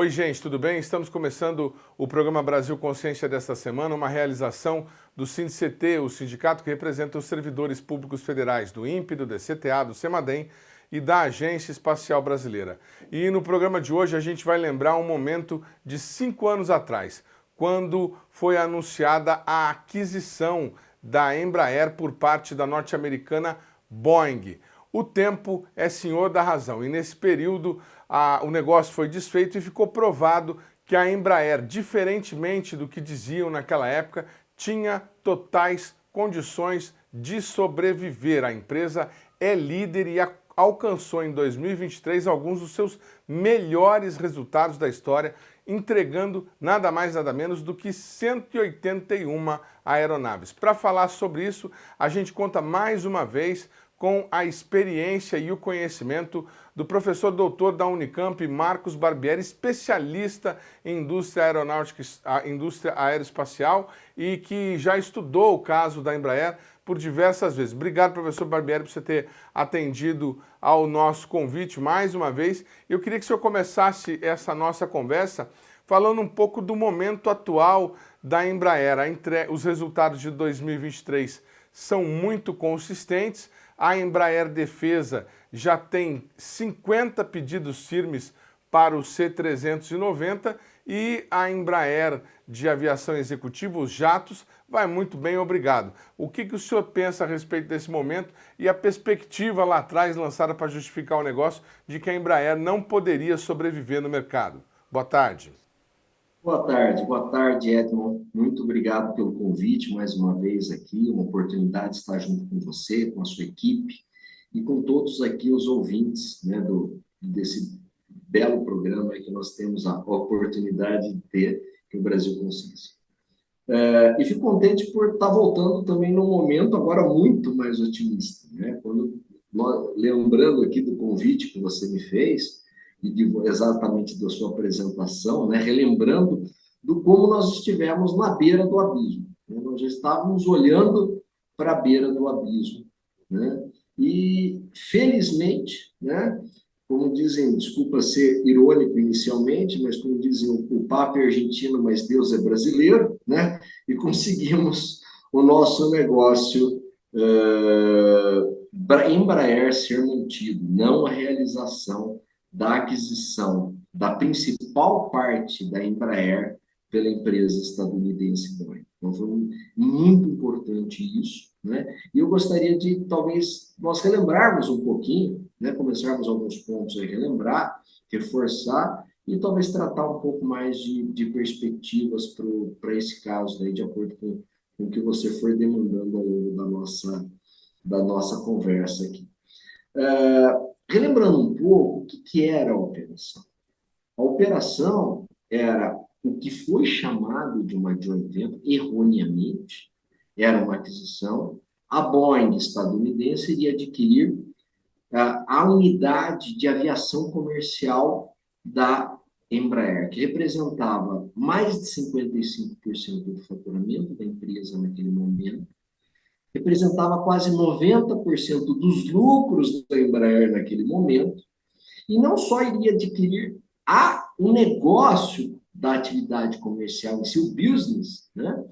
Oi, gente, tudo bem? Estamos começando o programa Brasil Consciência desta semana, uma realização do SINDICT, o sindicato que representa os servidores públicos federais do INPE, do DCTA, do CEMADEM e da Agência Espacial Brasileira. E no programa de hoje a gente vai lembrar um momento de 5 anos atrás, quando foi anunciada a aquisição da Embraer por parte da norte-americana Boeing. O tempo é senhor da razão e nesse período o negócio foi desfeito e ficou provado que a Embraer, diferentemente do que diziam naquela época, tinha totais condições de sobreviver. A empresa é líder e alcançou em 2023 alguns dos seus melhores resultados da história, entregando nada mais nada menos do que 181 aeronaves. Para falar sobre isso, a gente conta mais uma vez com a experiência e o conhecimento do professor doutor da Unicamp, Marcos Barbieri, especialista em indústria aeronáutica, indústria aeroespacial e que já estudou o caso da Embraer por diversas vezes. Obrigado, professor Barbieri, por você ter atendido ao nosso convite mais uma vez. Eu queria que o senhor começasse essa nossa conversa falando um pouco do momento atual da Embraer. Os resultados de 2023 são muito consistentes. A Embraer Defesa já tem 50 pedidos firmes para o C-390 e a Embraer de Aviação Executiva, os jatos, vai muito bem, obrigado. O que o senhor pensa a respeito desse momento e a perspectiva lá atrás lançada para justificar o negócio de que a Embraer não poderia sobreviver no mercado? Boa tarde. Boa tarde, Edmond. Muito obrigado pelo convite mais uma vez aqui, uma oportunidade de estar junto com você, com a sua equipe e com todos aqui os ouvintes, né, desse belo programa que nós temos a oportunidade de ter, que é o Brasil Consciência. E fico contente por estar voltando também num momento agora muito mais otimista, né? Lembrando aqui do convite que você me fez, e exatamente da sua apresentação, né, relembrando do como nós estivemos na beira do abismo. Né? Nós já estávamos olhando para a beira do abismo. Né? E, felizmente, né, como dizem, desculpa ser irônico inicialmente, mas como dizem, o Papa é argentino, mas Deus é brasileiro, né? E conseguimos o nosso negócio Embraer ser mantido, não a realização da aquisição da principal parte da Embraer pela empresa estadunidense Boeing. Então, foi muito importante isso, né? E eu gostaria de, talvez, nós relembrarmos um pouquinho, né? Começarmos alguns pontos a relembrar, reforçar e talvez tratar um pouco mais de perspectivas para esse caso, daí, de acordo com o que você for demandando ao longo da nossa conversa aqui. Relembrando um pouco o que era a operação. A operação era o que foi chamado de uma joint venture, erroneamente, era uma aquisição. A Boeing estadunidense iria adquirir a unidade de aviação comercial da Embraer, que representava mais de 55% do faturamento da empresa naquele momento, representava quase 90% dos lucros da Embraer naquele momento, e não só iria adquirir o negócio da atividade comercial em si, o business, né?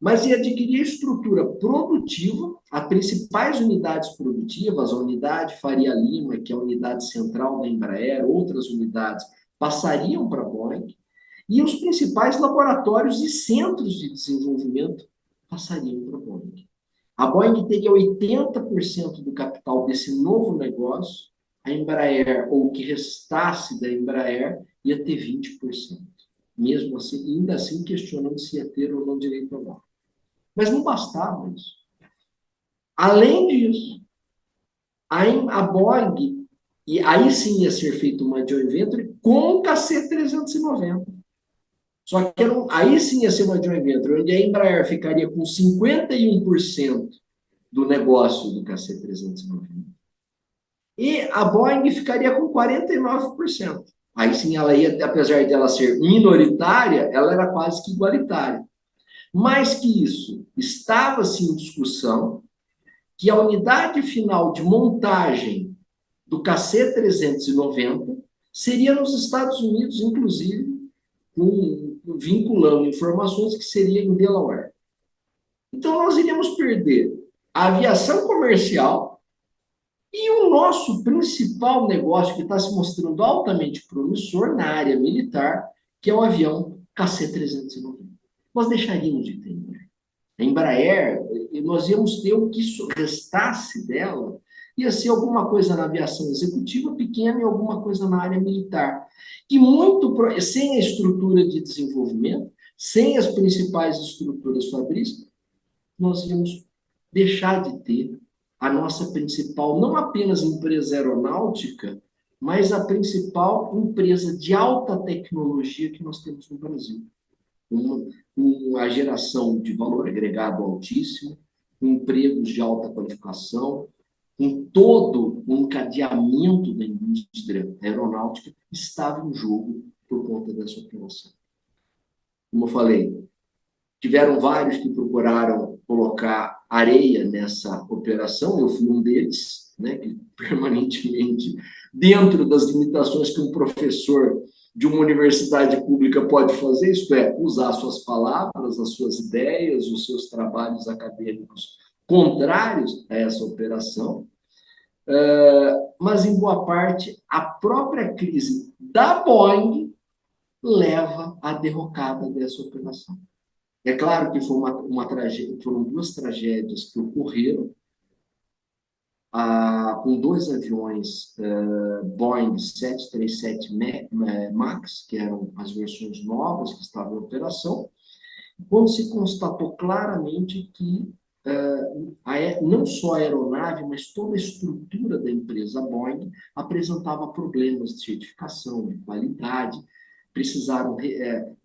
Mas ia adquirir a estrutura produtiva, as principais unidades produtivas, a unidade Faria Lima, que é a unidade central da Embraer, outras unidades passariam para a Boeing, e os principais laboratórios e centros de desenvolvimento passariam para a Boeing. A Boeing teria 80% do capital desse novo negócio, a Embraer, ou o que restasse da Embraer, ia ter 20%. Mesmo assim, ainda assim questionando se ia ter ou não direito a voto. Mas não bastava isso. Além disso, a Boeing, e aí sim ia ser feita uma joint venture com o KC-390. Só que aí sim ia ser uma joint venture, onde a Embraer ficaria com 51% do negócio do KC-390. E a Boeing ficaria com 49%. Aí sim, ela ia, apesar de ela ser minoritária, ela era quase que igualitária. Mais que isso, estava-se em discussão que a unidade final de montagem do KC-390 seria nos Estados Unidos, inclusive, vinculando informações que seria em Delaware. Então, nós iríamos perder a aviação comercial e o nosso principal negócio, que está se mostrando altamente promissor na área militar, que é o avião KC-390. Nós deixaríamos de ter a Embraer, nós íamos ter o que restasse dela, ia ser alguma coisa na aviação executiva pequena e alguma coisa na área militar. E muito sem a estrutura de desenvolvimento, sem as principais estruturas fabris, nós íamos deixar de ter a nossa principal, não apenas empresa aeronáutica, mas a principal empresa de alta tecnologia que nós temos no Brasil. Uma geração de valor agregado altíssimo, empregos de alta qualificação, com todo o encadeamento da indústria aeronáutica estava em jogo por conta dessa operação. Como eu falei, tiveram vários que procuraram colocar areia nessa operação, eu fui um deles, né, que permanentemente, dentro das limitações que um professor de uma universidade pública pode fazer, isto é, usar suas palavras, as suas ideias, os seus trabalhos acadêmicos contrários a essa operação, mas, em boa parte, a própria crise da Boeing leva à derrocada dessa operação. É claro que foi uma tragédia, foram duas tragédias que ocorreram, com dois aviões Boeing 737 MAX, que eram as versões novas que estavam em operação, quando se constatou claramente que não só a aeronave, mas toda a estrutura da empresa Boeing apresentava problemas de certificação, de qualidade,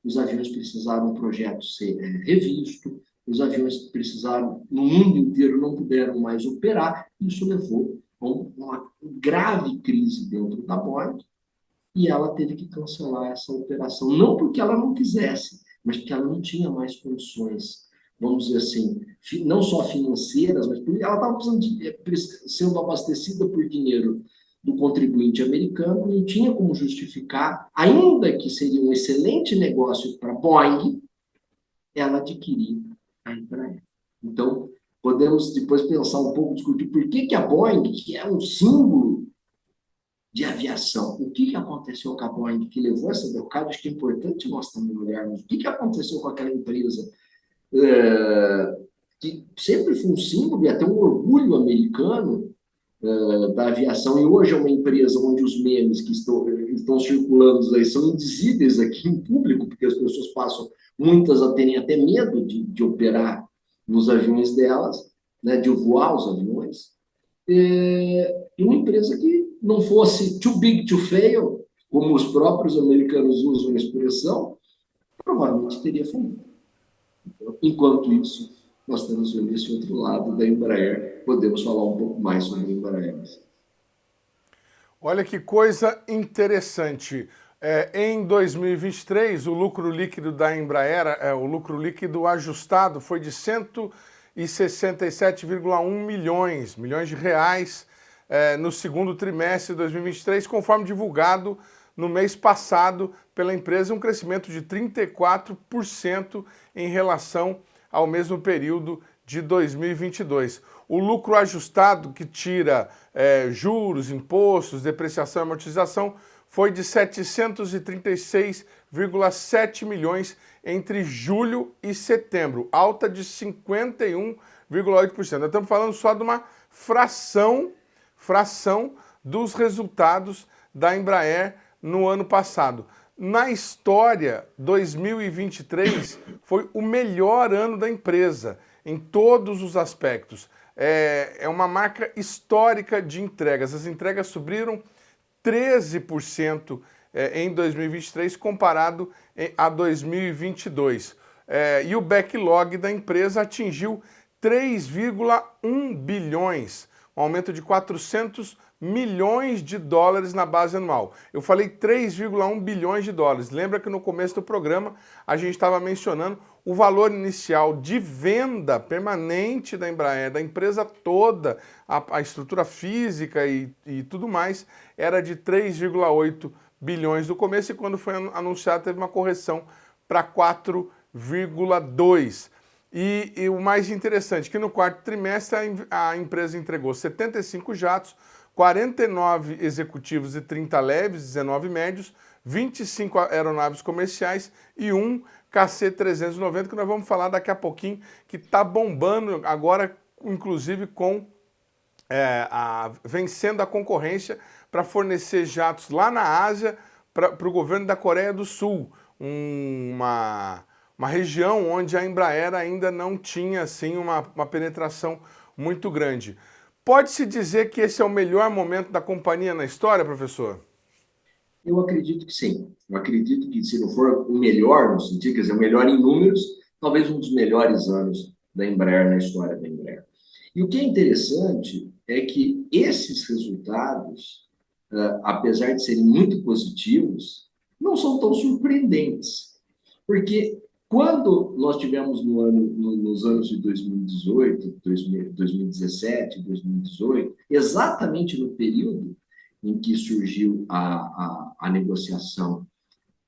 os aviões precisaram, o projeto ser revisto, os aviões precisaram, no mundo inteiro, não puderam mais operar. Isso levou a uma grave crise dentro da Boeing e ela teve que cancelar essa operação. Não porque ela não quisesse, mas porque ela não tinha mais condições, vamos dizer assim, não só financeiras, mas porque ela estava sendo abastecida por dinheiro do contribuinte americano, não tinha como justificar, ainda que seria um excelente negócio para a Boeing, ela adquirir a Embraer. Então, podemos depois pensar um pouco, discutir por que a Boeing, que é um símbolo de aviação, o que aconteceu com a Boeing que levou essa derrocada? Acho que é importante nós também olharmos o que aconteceu com aquela empresa que sempre foi um símbolo e até um orgulho americano da aviação, e hoje é uma empresa onde os memes que estão circulando aí são indizíveis aqui em público, porque as pessoas passam, muitas a terem até medo de operar nos aviões delas, né, de voar os aviões, e uma empresa que não fosse too big to fail, como os próprios americanos usam a expressão, provavelmente teria falido. Enquanto isso, nós temos esse outro lado da Embraer. Podemos falar um pouco mais sobre a Embraer. Olha que coisa interessante. Em 2023, o lucro líquido da Embraer, o lucro líquido ajustado, foi de 167,1 milhões de reais no segundo trimestre de 2023, conforme divulgado no mês passado pela empresa, um crescimento de 34% em relação ao mesmo período de 2022. O lucro ajustado, que tira juros, impostos, depreciação e amortização, foi de 736,7 milhões entre julho e setembro, alta de 51,8%. Nós estamos falando só de uma fração dos resultados da Embraer no ano passado. Na história, 2023 foi o melhor ano da empresa, em todos os aspectos. É uma marca histórica de entregas. As entregas subiram 13% em 2023 comparado a 2022. E o backlog da empresa atingiu 3,1 bilhões, um aumento de 400 milhões de dólares na base anual. Eu falei 3,1 bilhões de dólares. Lembra que no começo do programa a gente estava mencionando o valor inicial de venda permanente da Embraer, da empresa toda, a estrutura física e tudo mais, era de 3,8 bilhões no começo e quando foi anunciado teve uma correção para 4,2. E o mais interessante, que no quarto trimestre a empresa entregou 75 jatos, 49 executivos e 30 leves, 19 médios, 25 aeronaves comerciais e um KC-390, que nós vamos falar daqui a pouquinho, que está bombando agora, inclusive vencendo a concorrência para fornecer jatos lá na Ásia para o governo da Coreia do Sul, uma região onde a Embraer ainda não tinha assim, uma penetração muito grande. Pode-se dizer que esse é o melhor momento da companhia na história, professor? Eu acredito que sim. Eu acredito que, se não for o melhor, no sentido, quer dizer, o melhor em números, talvez um dos melhores anos da Embraer, na história da Embraer. E o que é interessante é que esses resultados, apesar de serem muito positivos, não são tão surpreendentes. Porque quando nós tivemos nos anos de 2018, 2017, 2018, exatamente no período em que surgiu a negociação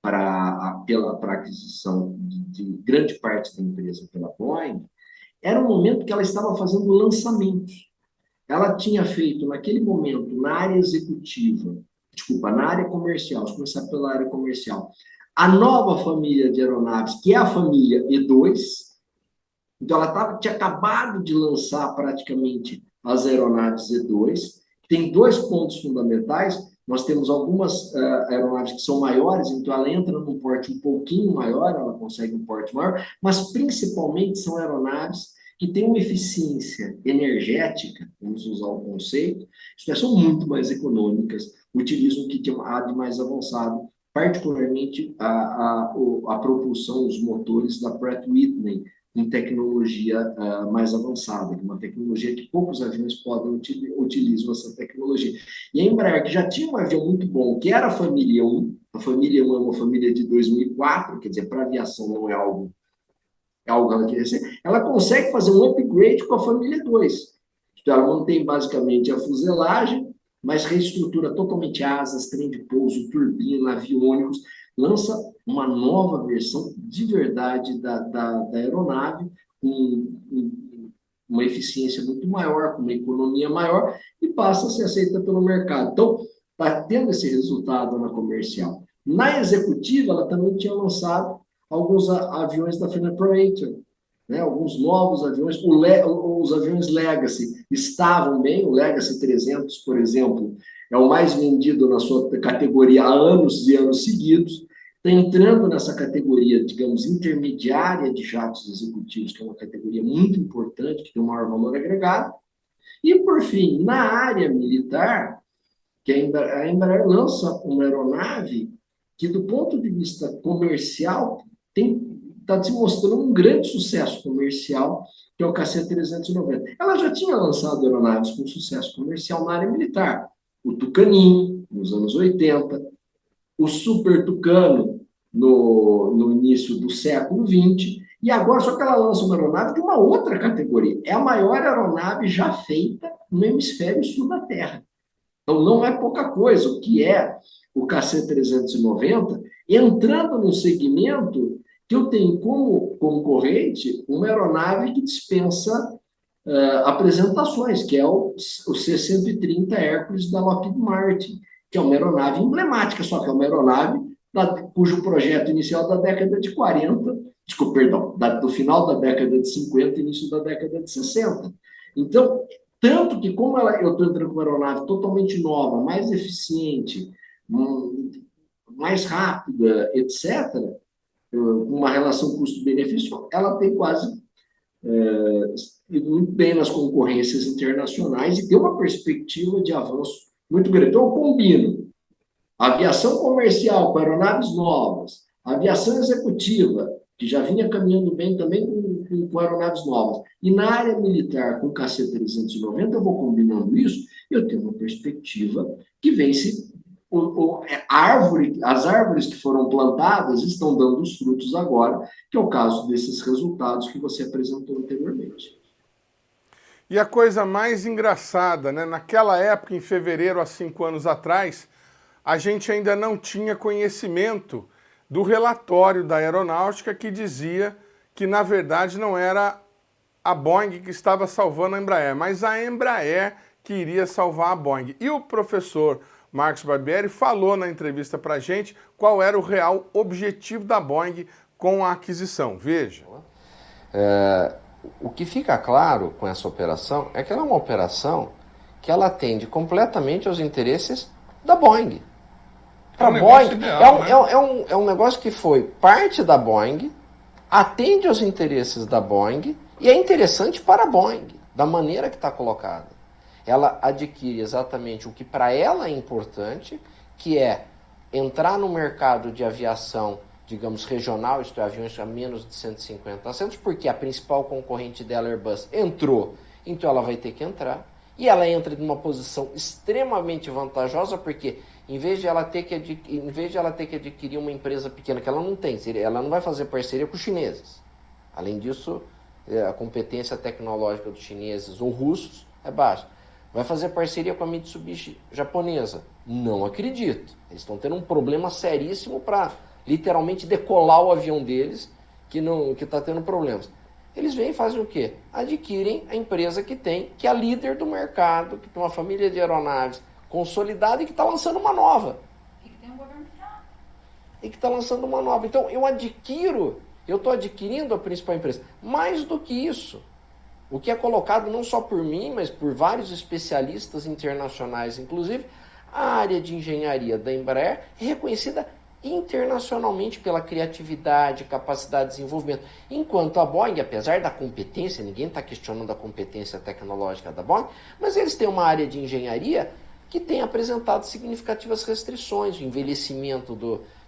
para a aquisição de grande parte da empresa pela Boeing, era um momento que ela estava fazendo lançamentos. Ela tinha feito, naquele momento, na área executiva, na área comercial, vamos começar pela área comercial, a nova família de aeronaves, que é a família E2. Então, ela tinha acabado de lançar praticamente as aeronaves E2. Tem dois pontos fundamentais. Nós temos algumas aeronaves que são maiores, então ela entra num porte um pouquinho maior, ela consegue um porte maior, mas principalmente são aeronaves que têm uma eficiência energética, vamos usar o conceito, são muito mais econômicas, utilizam o que há de mais avançado, particularmente a propulsão, os motores da Pratt Whitney, em tecnologia mais avançada, uma tecnologia que poucos aviões utilizam essa tecnologia. E a Embraer, que já tinha um avião muito bom, que era a família 1, a família 1 é uma família de 2004, quer dizer, para a aviação não é algo que ela queria ser, ela consegue fazer um upgrade com a família 2. Então, ela mantém basicamente a fuselagem, mas reestrutura totalmente asas, trem de pouso, turbina, aviônicos, lança uma nova versão de verdade da aeronave, com uma eficiência muito maior, com uma economia maior, e passa a ser aceita pelo mercado. Então, está tendo esse resultado na comercial. Na executiva, ela também tinha lançado alguns aviões da Fenner Praetor, né? Alguns novos aviões, os aviões Legacy estavam bem, o Legacy 300, por exemplo, é o mais vendido na sua categoria há anos e anos seguidos, está entrando nessa categoria, digamos, intermediária de jatos executivos, que é uma categoria muito importante, que tem um maior valor agregado. E, por fim, na área militar, que a Embraer lança uma aeronave que, do ponto de vista comercial, está se mostrando um grande sucesso comercial, que é o KC-390. Ela já tinha lançado aeronaves com sucesso comercial na área militar. O Tucaninho, nos anos 80, o Super Tucano, no início do século XX, e agora só que ela lança uma aeronave de uma outra categoria. É a maior aeronave já feita no hemisfério sul da Terra. Então, não é pouca coisa, o que é o KC-390, entrando no segmento que eu tenho como concorrente uma aeronave que dispensa apresentações, que é o C-130 Hércules da Lockheed Martin, que é uma aeronave emblemática, só que é uma aeronave cujo projeto inicial da década de 40, do final da década de 50 início da década de 60. Então, tanto que, como eu estou entrando com uma aeronave totalmente nova, mais eficiente, mais rápida, etc., uma relação custo-benefício, ela tem quase ido muito bem nas concorrências internacionais e tem uma perspectiva de avanço muito grande. Então, eu combino a aviação comercial com aeronaves novas, a aviação executiva, que já vinha caminhando bem também com aeronaves novas, e na área militar com o KC-390, eu vou combinando isso, eu tenho uma perspectiva que vence as árvores que foram plantadas estão dando os frutos agora, que é o caso desses resultados que você apresentou anteriormente. E a coisa mais engraçada, né? Naquela época, em fevereiro, há 5 anos atrás, a gente ainda não tinha conhecimento do relatório da aeronáutica que dizia que, na verdade, não era a Boeing que estava salvando a Embraer, mas a Embraer que iria salvar a Boeing. E o professor Marcos Barbieri falou na entrevista para a gente qual era o real objetivo da Boeing com a aquisição. Veja. O que fica claro com essa operação é que ela é uma operação que ela atende completamente aos interesses da Boeing. Para a Boeing, é um negócio que foi parte da Boeing, atende aos interesses da Boeing e é interessante para a Boeing, da maneira que está colocada. Ela adquire exatamente o que para ela é importante, que é entrar no mercado de aviação, digamos, regional, isto é, aviões a menos de 150 assentos, porque a principal concorrente dela, Airbus, entrou, então ela vai ter que entrar. E ela entra numa posição extremamente vantajosa, porque em vez de ela ter que adquirir uma empresa pequena, que ela não tem, ela não vai fazer parceria com os chineses. Além disso, a competência tecnológica dos chineses ou russos é baixa. Vai fazer parceria com a Mitsubishi japonesa? Não acredito. Eles estão tendo um problema seríssimo para literalmente decolar o avião deles, que está tendo problemas. Eles vêm e fazem o quê? Adquirem a empresa que é a líder do mercado, que tem uma família de aeronaves consolidada e que está lançando uma nova. E que tem um governo que está. E que está lançando uma nova. Então, eu estou adquirindo a principal empresa. Mais do que isso, o que é colocado não só por mim, mas por vários especialistas internacionais, inclusive, a área de engenharia da Embraer é reconhecida internacionalmente pela criatividade, capacidade de desenvolvimento. Enquanto a Boeing, apesar da competência, ninguém está questionando a competência tecnológica da Boeing, mas eles têm uma área de engenharia que tem apresentado significativas restrições, o envelhecimento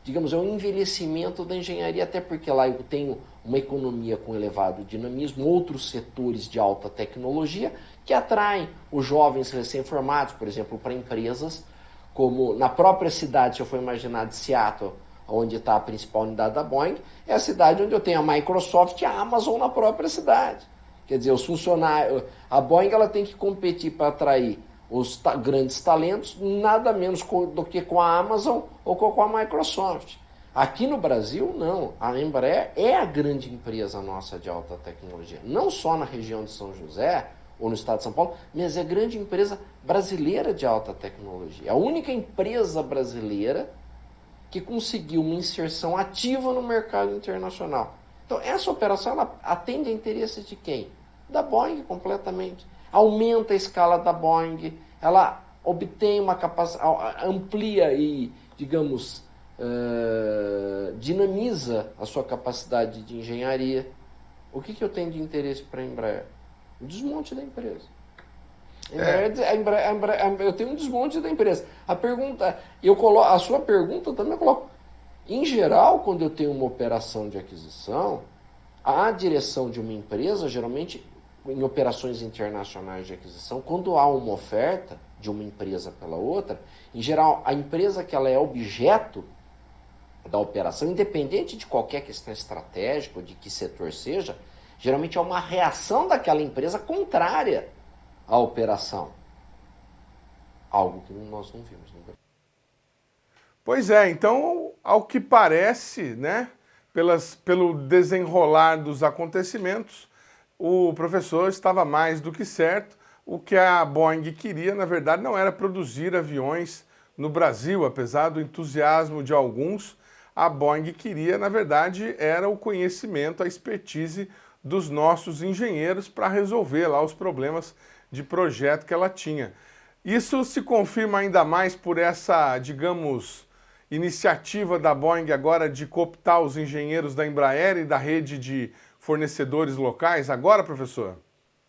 é um envelhecimento da engenharia, até porque lá eu tenho uma economia com elevado dinamismo, outros setores de alta tecnologia que atraem os jovens recém-formados, por exemplo, para empresas como na própria cidade, se eu for imaginar, de Seattle, onde está a principal unidade da Boeing, é a cidade onde eu tenho a Microsoft e a Amazon na própria cidade. Quer dizer, os funcionários, a Boeing ela tem que competir para atrair os grandes talentos, nada menos do que com a Amazon ou com a Microsoft. Aqui no Brasil, não. A Embraer é a grande empresa nossa de alta tecnologia. Não só na região de São José, ou no estado de São Paulo, mas é a grande empresa brasileira de alta tecnologia. A única empresa brasileira que conseguiu uma inserção ativa no mercado internacional. Então, essa operação ela atende a interesses de quem? Da Boeing completamente. Aumenta a escala da Boeing, ela obtém uma capacidade, amplia e, digamos, dinamiza a sua capacidade de engenharia. O que eu tenho de interesse para a Embraer? O desmonte da empresa. Eu tenho um desmonte da empresa. A sua pergunta também eu coloco. Em geral, quando eu tenho uma operação de aquisição, a direção de uma empresa, geralmente em operações internacionais de aquisição, quando há uma oferta de uma empresa pela outra, em geral, a empresa que ela é objeto da operação, independente de qualquer questão estratégica ou de que setor seja, geralmente é uma reação daquela empresa contrária à operação. Algo que nós não vimos. Pois é, então, ao que parece, né, pelo desenrolar dos acontecimentos, o professor estava mais do que certo. O que a Boeing queria, na verdade, não era produzir aviões no Brasil, apesar do entusiasmo de alguns. A Boeing queria, na verdade, era o conhecimento, a expertise dos nossos engenheiros para resolver lá os problemas de projeto que ela tinha. Isso se confirma ainda mais por essa, digamos, iniciativa da Boeing agora de cooptar os engenheiros da Embraer e da rede de fornecedores locais agora, professor?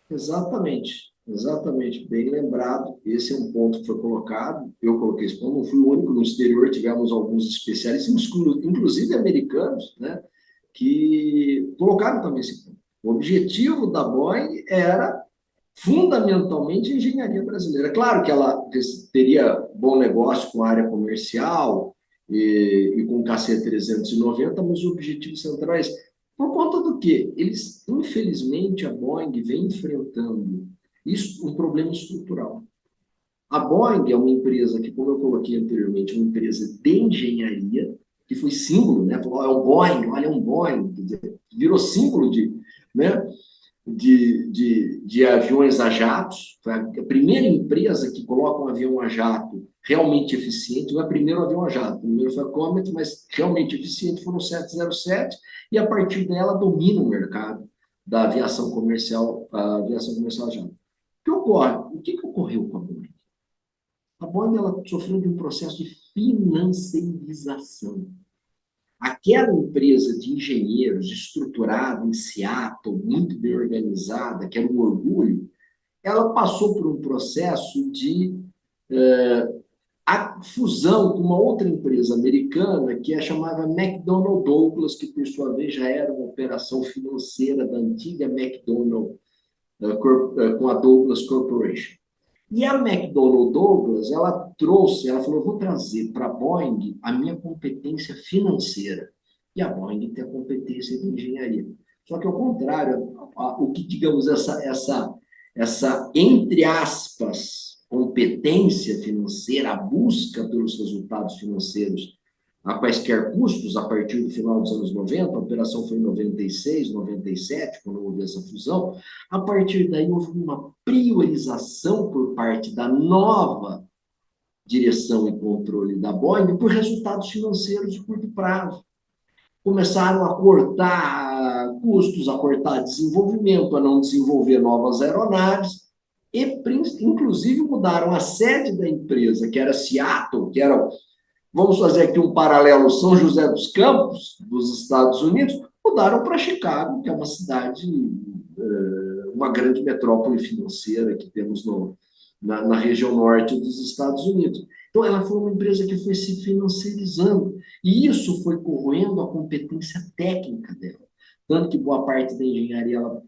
Exatamente, exatamente, bem lembrado. Esse é um ponto que foi colocado, eu coloquei esse ponto, não fui o único, no exterior tivemos alguns especialistas, inclusive americanos, né, que colocaram também esse ponto. O objetivo da Boeing era fundamentalmente a engenharia brasileira. Claro que ela teria bom negócio com a área comercial e com o KC-390, mas o objetivo central é esse. Por conta do quê? Eles, infelizmente, a Boeing vem enfrentando isso, um problema estrutural. A Boeing é uma empresa que, como eu coloquei anteriormente, é uma empresa de engenharia, que foi símbolo, né? Falou, é o Boeing, olha, é um Boeing, quer dizer, virou símbolo né? de aviões a jatos. Foi a primeira empresa que coloca um avião a jato realmente eficiente. Não é o primeiro avião a jato, o primeiro foi a Comet, mas realmente eficiente foram o 707, e a partir dela domina o mercado da aviação comercial, a aviação comercial a jato. O que ocorre? O que ocorreu com a Boeing? A Boeing ela sofreu de um processo de financiarização. Aquela empresa de engenheiros estruturada em Seattle, muito bem organizada, que era um orgulho, ela passou por um processo de a fusão com uma outra empresa americana que é chamada McDonnell Douglas, que por sua vez já era uma operação financeira da antiga McDonnell com a Douglas Corporation. E a McDonnell Douglas, ela falou, vou trazer para a Boeing a minha competência financeira. E a Boeing tem a competência de engenharia. Só que ao contrário, o que, digamos, essa entre aspas, competência financeira, a busca pelos resultados financeiros a quaisquer custos, a partir do final dos anos 90, a operação foi em 96, 97, quando houve essa fusão, a partir daí houve uma priorização por parte da nova direção e controle da Boeing por resultados financeiros de curto prazo. Começaram a cortar custos, a cortar desenvolvimento, a não desenvolver novas aeronaves, e inclusive mudaram a sede da empresa, que era Seattle, que era... Vamos fazer aqui um paralelo, São José dos Campos, dos Estados Unidos, mudaram para Chicago, que é uma cidade, uma grande metrópole financeira que temos na região norte dos Estados Unidos. Então, ela foi uma empresa que foi se financiarizando, e isso foi corroendo a competência técnica dela. Tanto que boa parte da engenharia ela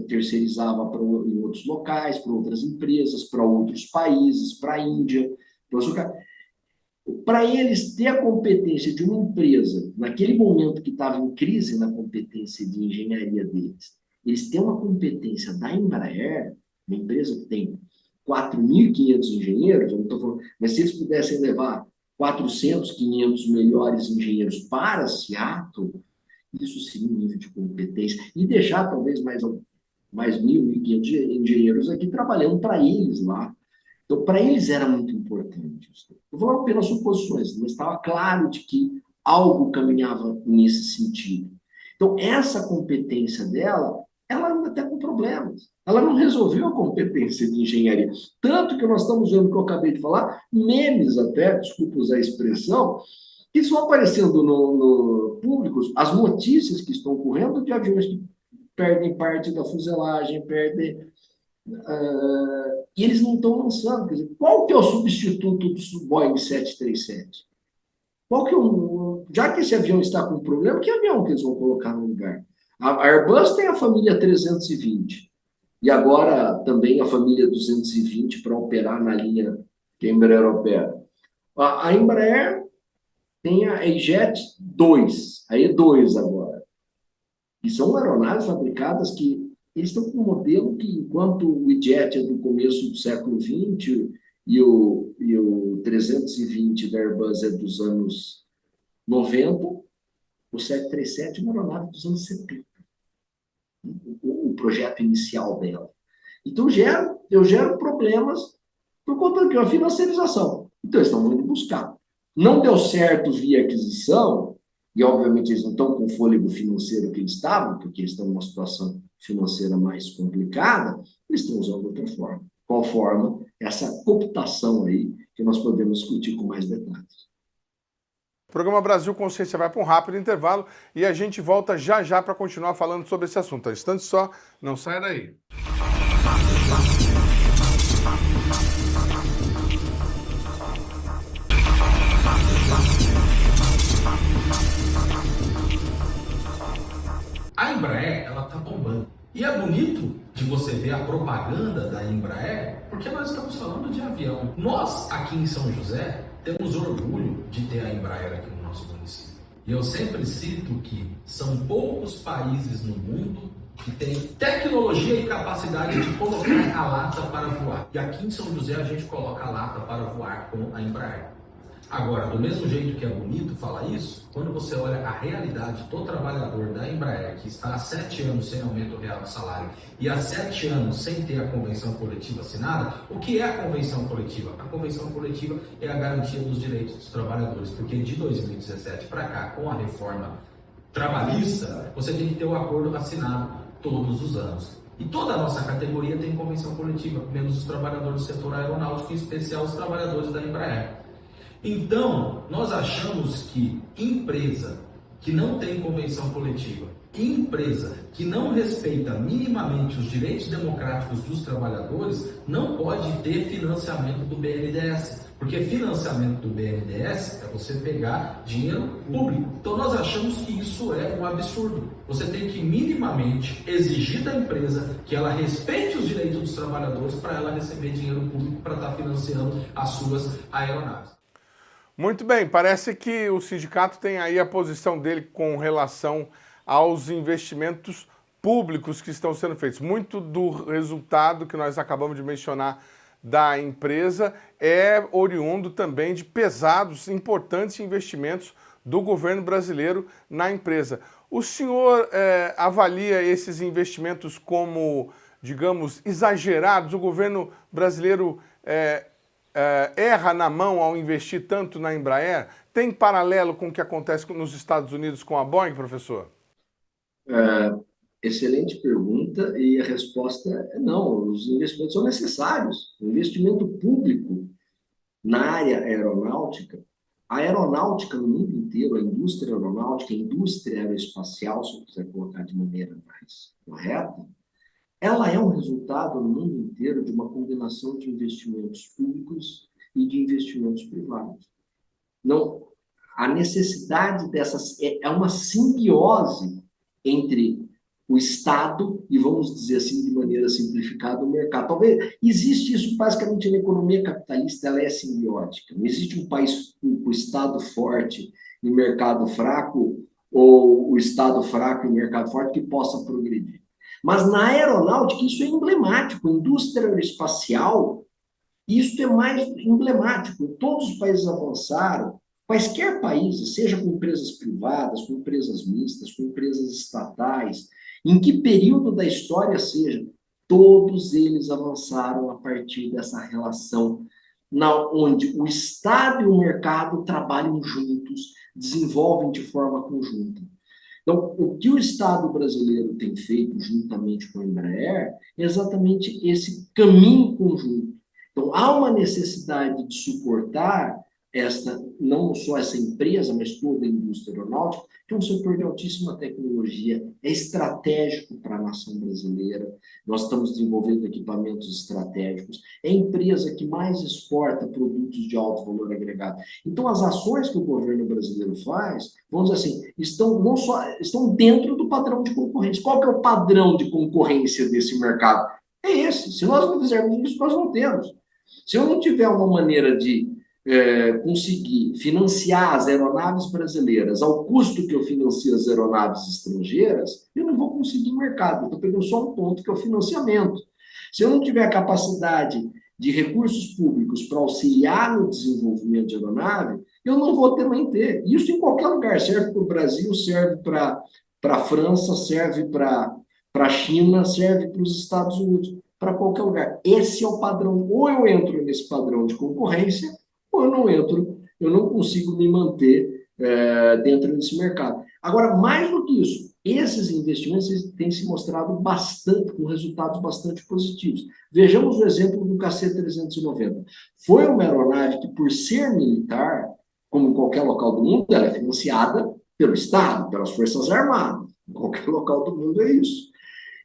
terceirizava em outros locais, para outras empresas, para outros países, para a Índia, para eles ter a competência de uma empresa, naquele momento que estava em crise na competência de engenharia deles, eles têm uma competência da Embraer, uma empresa que tem 4.500 engenheiros, eu não estou falando, mas se eles pudessem levar 400, 500 melhores engenheiros para Seattle, isso seria um nível de competência, e deixar talvez mais 1.000, 1.500 engenheiros aqui trabalhando para eles lá. Então, para eles era muito importante. Eu vou apenas suposições, mas estava claro de que algo caminhava nesse sentido. Então, essa competência dela, ela ainda está com problemas. Ela não resolveu a competência de engenharia. Tanto que nós estamos vendo, que eu acabei de falar, memes até, desculpa usar a expressão, que estão aparecendo no público, as notícias que estão ocorrendo de aviões que perdem parte da fuselagem, perdem... e eles não estão lançando. Quer dizer, qual que é o substituto do Boeing 737? Qual que é já que esse avião está com problema, que avião que eles vão colocar no lugar? A Airbus tem a família 320, e agora também a família 220 para operar na linha que a Embraer opera. A Embraer tem a E-Jet 2, a E2 agora. E são aeronaves fabricadas que eles estão com um modelo que, enquanto o E-Jet é do começo do século XX e o 320 da Airbus é dos anos 90, o 737 é uma aeronave dos anos 70. O projeto inicial dela. Então, eu gero problemas por conta da financiarização. Então, eles estão indo buscar. Não deu certo via aquisição, e obviamente eles não estão com o fôlego financeiro que eles estavam, porque eles estão numa situação financeira mais complicada, eles estão usando outra forma. Qual forma? Essa cooptação aí, que nós podemos discutir com mais detalhes. O programa Brasil Consciência vai para um rápido intervalo e a gente volta já já para continuar falando sobre esse assunto. Instante só, não saia daí. A Embraer, ela tá bombando. E é bonito de você ver a propaganda da Embraer, porque nós estamos falando de avião. Nós, aqui em São José, temos orgulho de ter a Embraer aqui no nosso município. E eu sempre cito que são poucos países no mundo que tem tecnologia e capacidade de colocar a lata para voar. E aqui em São José a gente coloca a lata para voar com a Embraer. Agora, do mesmo jeito que é bonito falar isso, quando você olha a realidade do trabalhador da Embraer, que está há 7 anos sem aumento real de salário e há 7 anos sem ter a convenção coletiva assinada, o que é a convenção coletiva? A convenção coletiva é a garantia dos direitos dos trabalhadores, porque de 2017 para cá, com a reforma trabalhista, você tem que ter o acordo assinado todos os anos. E toda a nossa categoria tem convenção coletiva, menos os trabalhadores do setor aeronáutico, em especial os trabalhadores da Embraer. Então, nós achamos que empresa que não tem convenção coletiva, empresa que não respeita minimamente os direitos democráticos dos trabalhadores, não pode ter financiamento do BNDES. Porque financiamento do BNDES é você pegar dinheiro público. Então nós achamos que isso é um absurdo. Você tem que minimamente exigir da empresa que ela respeite os direitos dos trabalhadores para ela receber dinheiro público para estar financiando as suas aeronaves. Muito bem, parece que o sindicato tem aí a posição dele com relação aos investimentos públicos que estão sendo feitos. Muito do resultado que nós acabamos de mencionar da empresa é oriundo também de pesados, importantes investimentos do governo brasileiro na empresa. O senhor avalia esses investimentos como, digamos, exagerados? O governo brasileiro erra na mão ao investir tanto na Embraer? Tem paralelo com o que acontece nos Estados Unidos com a Boeing, professor? Excelente pergunta, e a resposta é não. Os investimentos são necessários. O investimento público na área aeronáutica, a aeronáutica no mundo inteiro, a indústria aeronáutica, a indústria aeroespacial, se eu quiser colocar de maneira mais correta, ela é um resultado no mundo inteiro de uma combinação de investimentos públicos e de investimentos privados. Não, a necessidade dessas é uma simbiose entre o Estado e, vamos dizer assim, de maneira simplificada, o mercado. Talvez existe isso basicamente na economia capitalista, ela é simbiótica. Não existe um país com o Estado forte e mercado fraco, ou o Estado fraco e mercado forte que possa progredir. Mas na aeronáutica isso é emblemático. A indústria aeroespacial, isso é mais emblemático. Todos os países avançaram, quaisquer países, seja com empresas privadas, com empresas mistas, com empresas estatais, em que período da história seja, todos eles avançaram a partir dessa relação onde o Estado e o mercado trabalham juntos, desenvolvem de forma conjunta. Então, o que o Estado brasileiro tem feito juntamente com a Embraer é exatamente esse caminho conjunto. Então, há uma necessidade de suportar não só essa empresa, mas toda a indústria aeronáutica, que é um setor de altíssima tecnologia, é estratégico para a nação brasileira. Nós estamos desenvolvendo equipamentos estratégicos, é a empresa que mais exporta produtos de alto valor agregado. Então, as ações que o governo brasileiro faz, vamos dizer assim, estão dentro do padrão de concorrência. Qual que é o padrão de concorrência desse mercado? É esse. Se nós não fizermos isso, nós não temos. Se eu não tiver uma maneira de conseguir financiar as aeronaves brasileiras ao custo que eu financio as aeronaves estrangeiras, eu não vou conseguir mercado. Eu estou pegando só um ponto, que é o financiamento. Se eu não tiver capacidade de recursos públicos para auxiliar no desenvolvimento de aeronave, eu não vou também ter. Isso em qualquer lugar. Serve para o Brasil, serve para a França, serve para a China, serve para os Estados Unidos, para qualquer lugar. Esse é o padrão. Ou eu entro nesse padrão de concorrência, ou eu não entro, eu não consigo me manter dentro desse mercado. Agora, mais do que isso, esses investimentos têm se mostrado com resultados bastante positivos. Vejamos o exemplo do KC-390. Foi uma aeronave que, por ser militar, como em qualquer local do mundo, ela é financiada pelo Estado, pelas Forças Armadas. Em qualquer local do mundo é isso.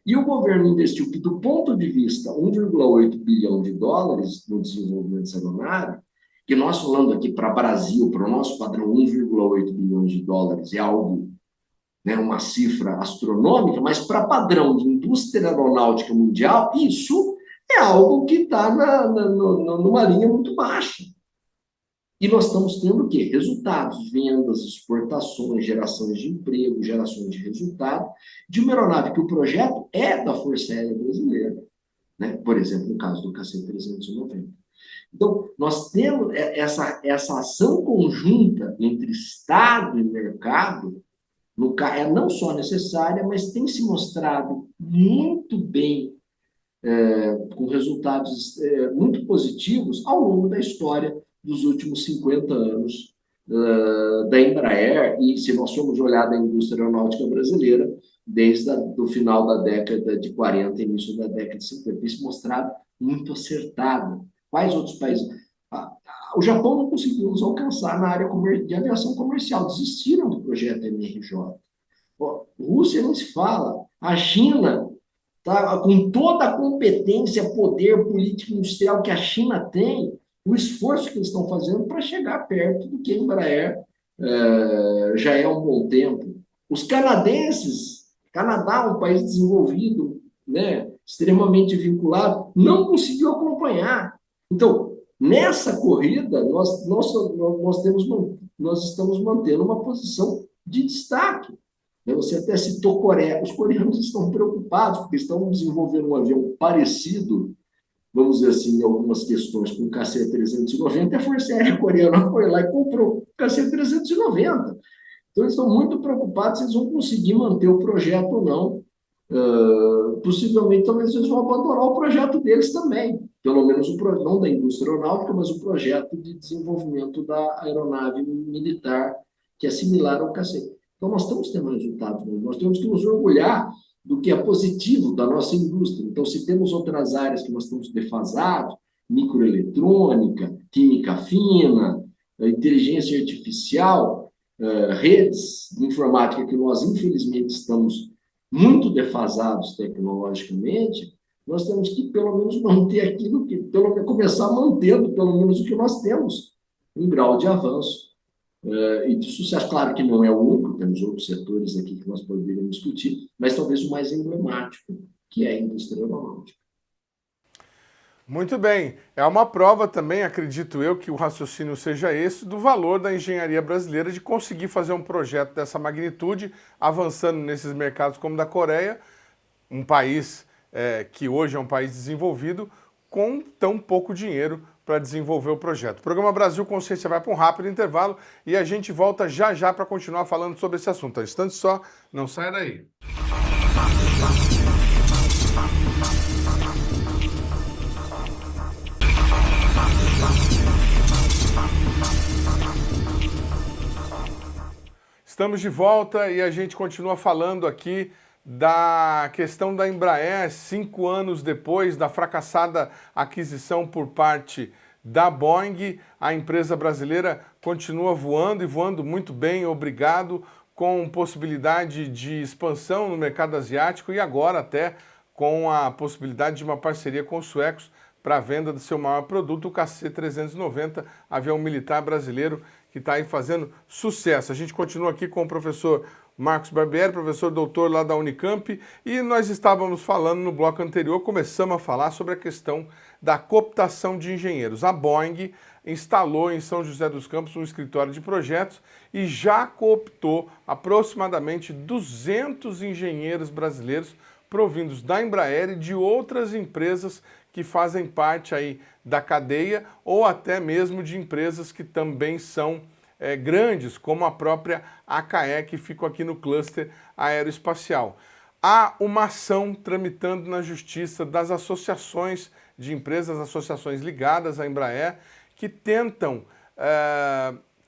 E o governo investiu, que do ponto de vista 1,8 bilhão de dólares no desenvolvimento dessa aeronave, que nós falando aqui para o Brasil, para o nosso padrão, 1,8 bilhões de dólares é algo, uma cifra astronômica, mas para padrão de indústria aeronáutica mundial, isso é algo que está numa linha muito baixa. E nós estamos tendo o quê? Resultados, vendas, exportações, gerações de emprego, gerações de resultado, de uma aeronave que o projeto é da Força Aérea Brasileira, né? Por exemplo, no caso do KC-390. Então, nós temos essa ação conjunta entre Estado e mercado, não só necessária, mas tem se mostrado muito bem, com resultados muito positivos ao longo da história dos últimos 50 anos da Embraer, e se nós formos olhar da indústria aeronáutica brasileira, desde o final da década de 40, início da década de 50, tem se mostrado muito acertado. Quais outros países? O Japão não conseguiu nos alcançar na área de aviação comercial, desistiram do projeto MRJ. Rússia não se fala. A China, tá, com toda a competência, poder político industrial que a China tem, o esforço que eles estão fazendo para chegar perto do que a Embraer já é há um bom tempo. Os canadenses, Canadá, um país desenvolvido, né, extremamente vinculado, não conseguiu acompanhar. Então, nessa corrida, nós estamos mantendo uma posição de destaque. Você até citou Coreia. Os coreanos estão preocupados, porque estão desenvolvendo um avião parecido, vamos dizer assim, em algumas questões, com o KC-390, e a Força Aérea Coreana foi lá e comprou o KC-390. Então, eles estão muito preocupados se eles vão conseguir manter o projeto ou não. Possivelmente, talvez eles vão abandonar o projeto deles também. Pelo menos, não da indústria aeronáutica, mas o projeto de desenvolvimento da aeronave militar, que é similar ao KC. Então, nós estamos tendo resultados, nós temos que nos orgulhar do que é positivo da nossa indústria. Então, se temos outras áreas que nós estamos defasados, microeletrônica, química fina, inteligência artificial, redes de informática, que nós, infelizmente, estamos muito defasados tecnologicamente, nós temos que, pelo menos, manter aquilo que, começar mantendo, pelo menos, o que nós temos, um grau de avanço e de sucesso. Claro que não é o único, temos outros setores aqui que nós poderíamos discutir, mas talvez o mais emblemático, que é a indústria aeronáutica. Muito bem. É uma prova também, acredito eu, que o raciocínio seja esse, do valor da engenharia brasileira de conseguir fazer um projeto dessa magnitude, avançando nesses mercados como o da Coreia, um país que hoje é um país desenvolvido, com tão pouco dinheiro para desenvolver o projeto. O programa Brasil Consciência vai para um rápido intervalo e a gente volta já já para continuar falando sobre esse assunto. Um instante só, não saia daí. Estamos de volta e a gente continua falando aqui da questão da Embraer, 5 anos depois da fracassada aquisição por parte da Boeing. A empresa brasileira continua voando e voando muito bem, obrigado, com possibilidade de expansão no mercado asiático e agora até com a possibilidade de uma parceria com os suecos para a venda do seu maior produto, o KC-390, avião militar brasileiro que está aí fazendo sucesso. A gente continua aqui com o professor Marcos Barbieri, professor doutor lá da Unicamp, e nós estávamos falando no bloco anterior, começamos a falar sobre a questão da cooptação de engenheiros. A Boeing instalou em São José dos Campos um escritório de projetos e já cooptou aproximadamente 200 engenheiros brasileiros provindos da Embraer e de outras empresas que fazem parte aí da cadeia ou até mesmo de empresas que também são grandes, como a própria ACAE, que fica aqui no cluster aeroespacial. Há uma ação tramitando na justiça das associações de empresas, associações ligadas à Embraer, que tentam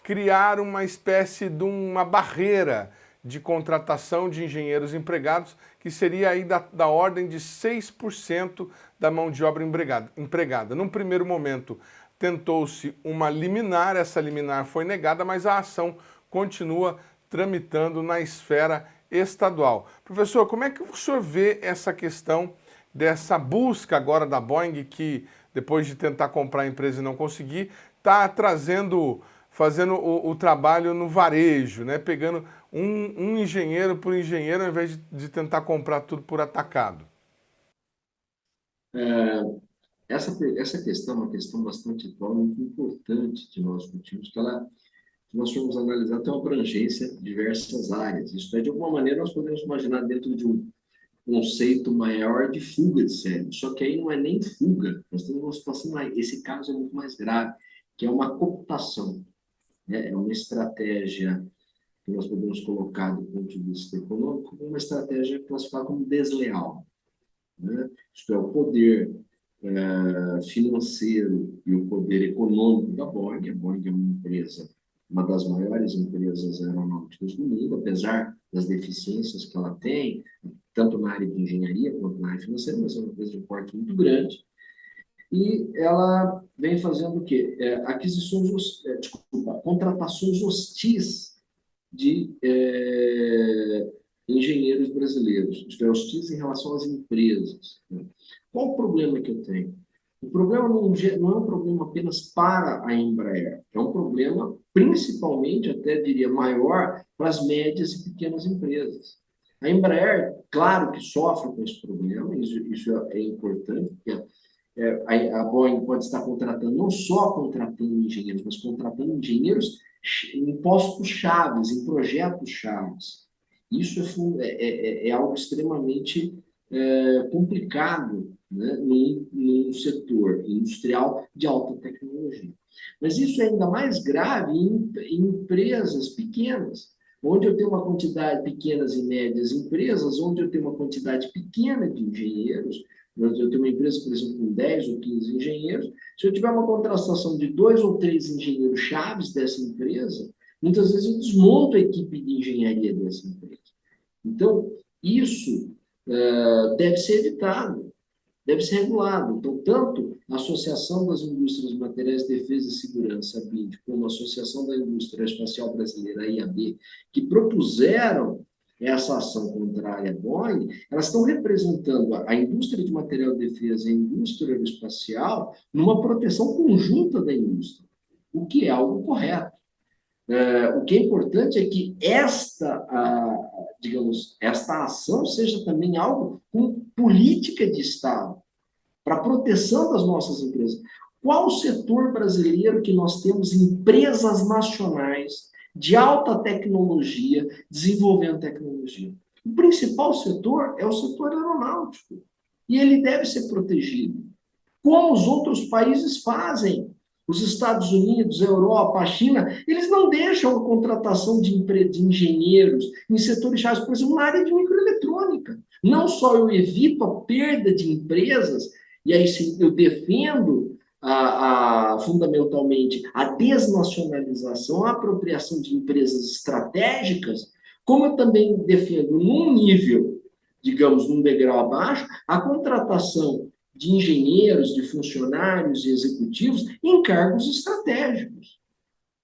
criar uma espécie de uma barreira de contratação de engenheiros empregados, que seria aí da ordem de 6% da mão de obra empregada. Num primeiro momento, tentou-se uma liminar, essa liminar foi negada, mas a ação continua tramitando na esfera estadual. Professor, como é que o senhor vê essa questão dessa busca agora da Boeing, que depois de tentar comprar a empresa e não conseguir, está fazendo o trabalho no varejo, né? Pegando um engenheiro por engenheiro, ao invés de tentar comprar tudo por atacado? essa questão é uma questão bastante atual, muito importante de nós discutirmos, que ela, se nós formos analisar, tem uma abrangência de diversas áreas. Isso é, de alguma maneira, nós podemos imaginar dentro de um conceito maior de fuga de cérebro. Só que aí não é nem fuga, nós temos uma situação, esse caso é muito mais grave, que é uma cooptação, né? É uma estratégia que nós podemos colocar do ponto de vista econômico, uma estratégia classificada como desleal, né? Isto é, o poder financeiro e o poder econômico da Boeing. A Boeing é uma empresa, uma das maiores empresas aeronáuticas do mundo, apesar das deficiências que ela tem, tanto na área de engenharia quanto na área financeira, mas é uma empresa de porte muito grande. E ela vem fazendo o quê? Contratações hostis de engenheiros brasileiros, isto é, hostis em relação às empresas. Qual o problema que eu tenho? O problema não é um problema apenas para a Embraer, é um problema principalmente, até diria, maior para as médias e pequenas empresas. A Embraer, claro que sofre com esse problema, isso é importante, porque a Boeing pode estar contratando, não só contratando engenheiros, mas contratando engenheiros em postos chaves, em projetos chaves. Isso é algo extremamente complicado, né, num setor industrial de alta tecnologia. Mas isso é ainda mais grave em empresas pequenas, onde eu tenho uma quantidade, pequenas e médias empresas, onde eu tenho uma quantidade pequena de engenheiros. Eu tenho uma empresa, por exemplo, com 10 ou 15 engenheiros. Se eu tiver uma contratação de 2 ou 3 engenheiros chaves dessa empresa, muitas vezes eu desmonto a equipe de engenharia dessa empresa. Então, isso deve ser evitado, deve ser regulado. Então, tanto a Associação das Indústrias de Materiais de Defesa e Segurança, a BID, como a Associação da Indústria Espacial Brasileira, a IAB, que propuseram essa ação contrária à Boeing, elas estão representando a indústria de material de defesa e a indústria aeroespacial numa proteção conjunta da indústria, o que é algo correto. O que é importante é que esta ação seja também algo com política de Estado, para proteção das nossas empresas. Qual o setor brasileiro que nós temos empresas nacionais de alta tecnologia desenvolvendo tecnologia? O principal setor é o setor aeronáutico, e ele deve ser protegido, como os outros países fazem. Os Estados Unidos, a Europa, a China, eles não deixam a contratação de engenheiros em setores chaves, por exemplo, na área de microeletrônica. Não só eu evito a perda de empresas, e aí sim eu defendo fundamentalmente a desnacionalização, a apropriação de empresas estratégicas, como eu também defendo, num nível, digamos, num degrau abaixo, a contratação de engenheiros, de funcionários e executivos em cargos estratégicos.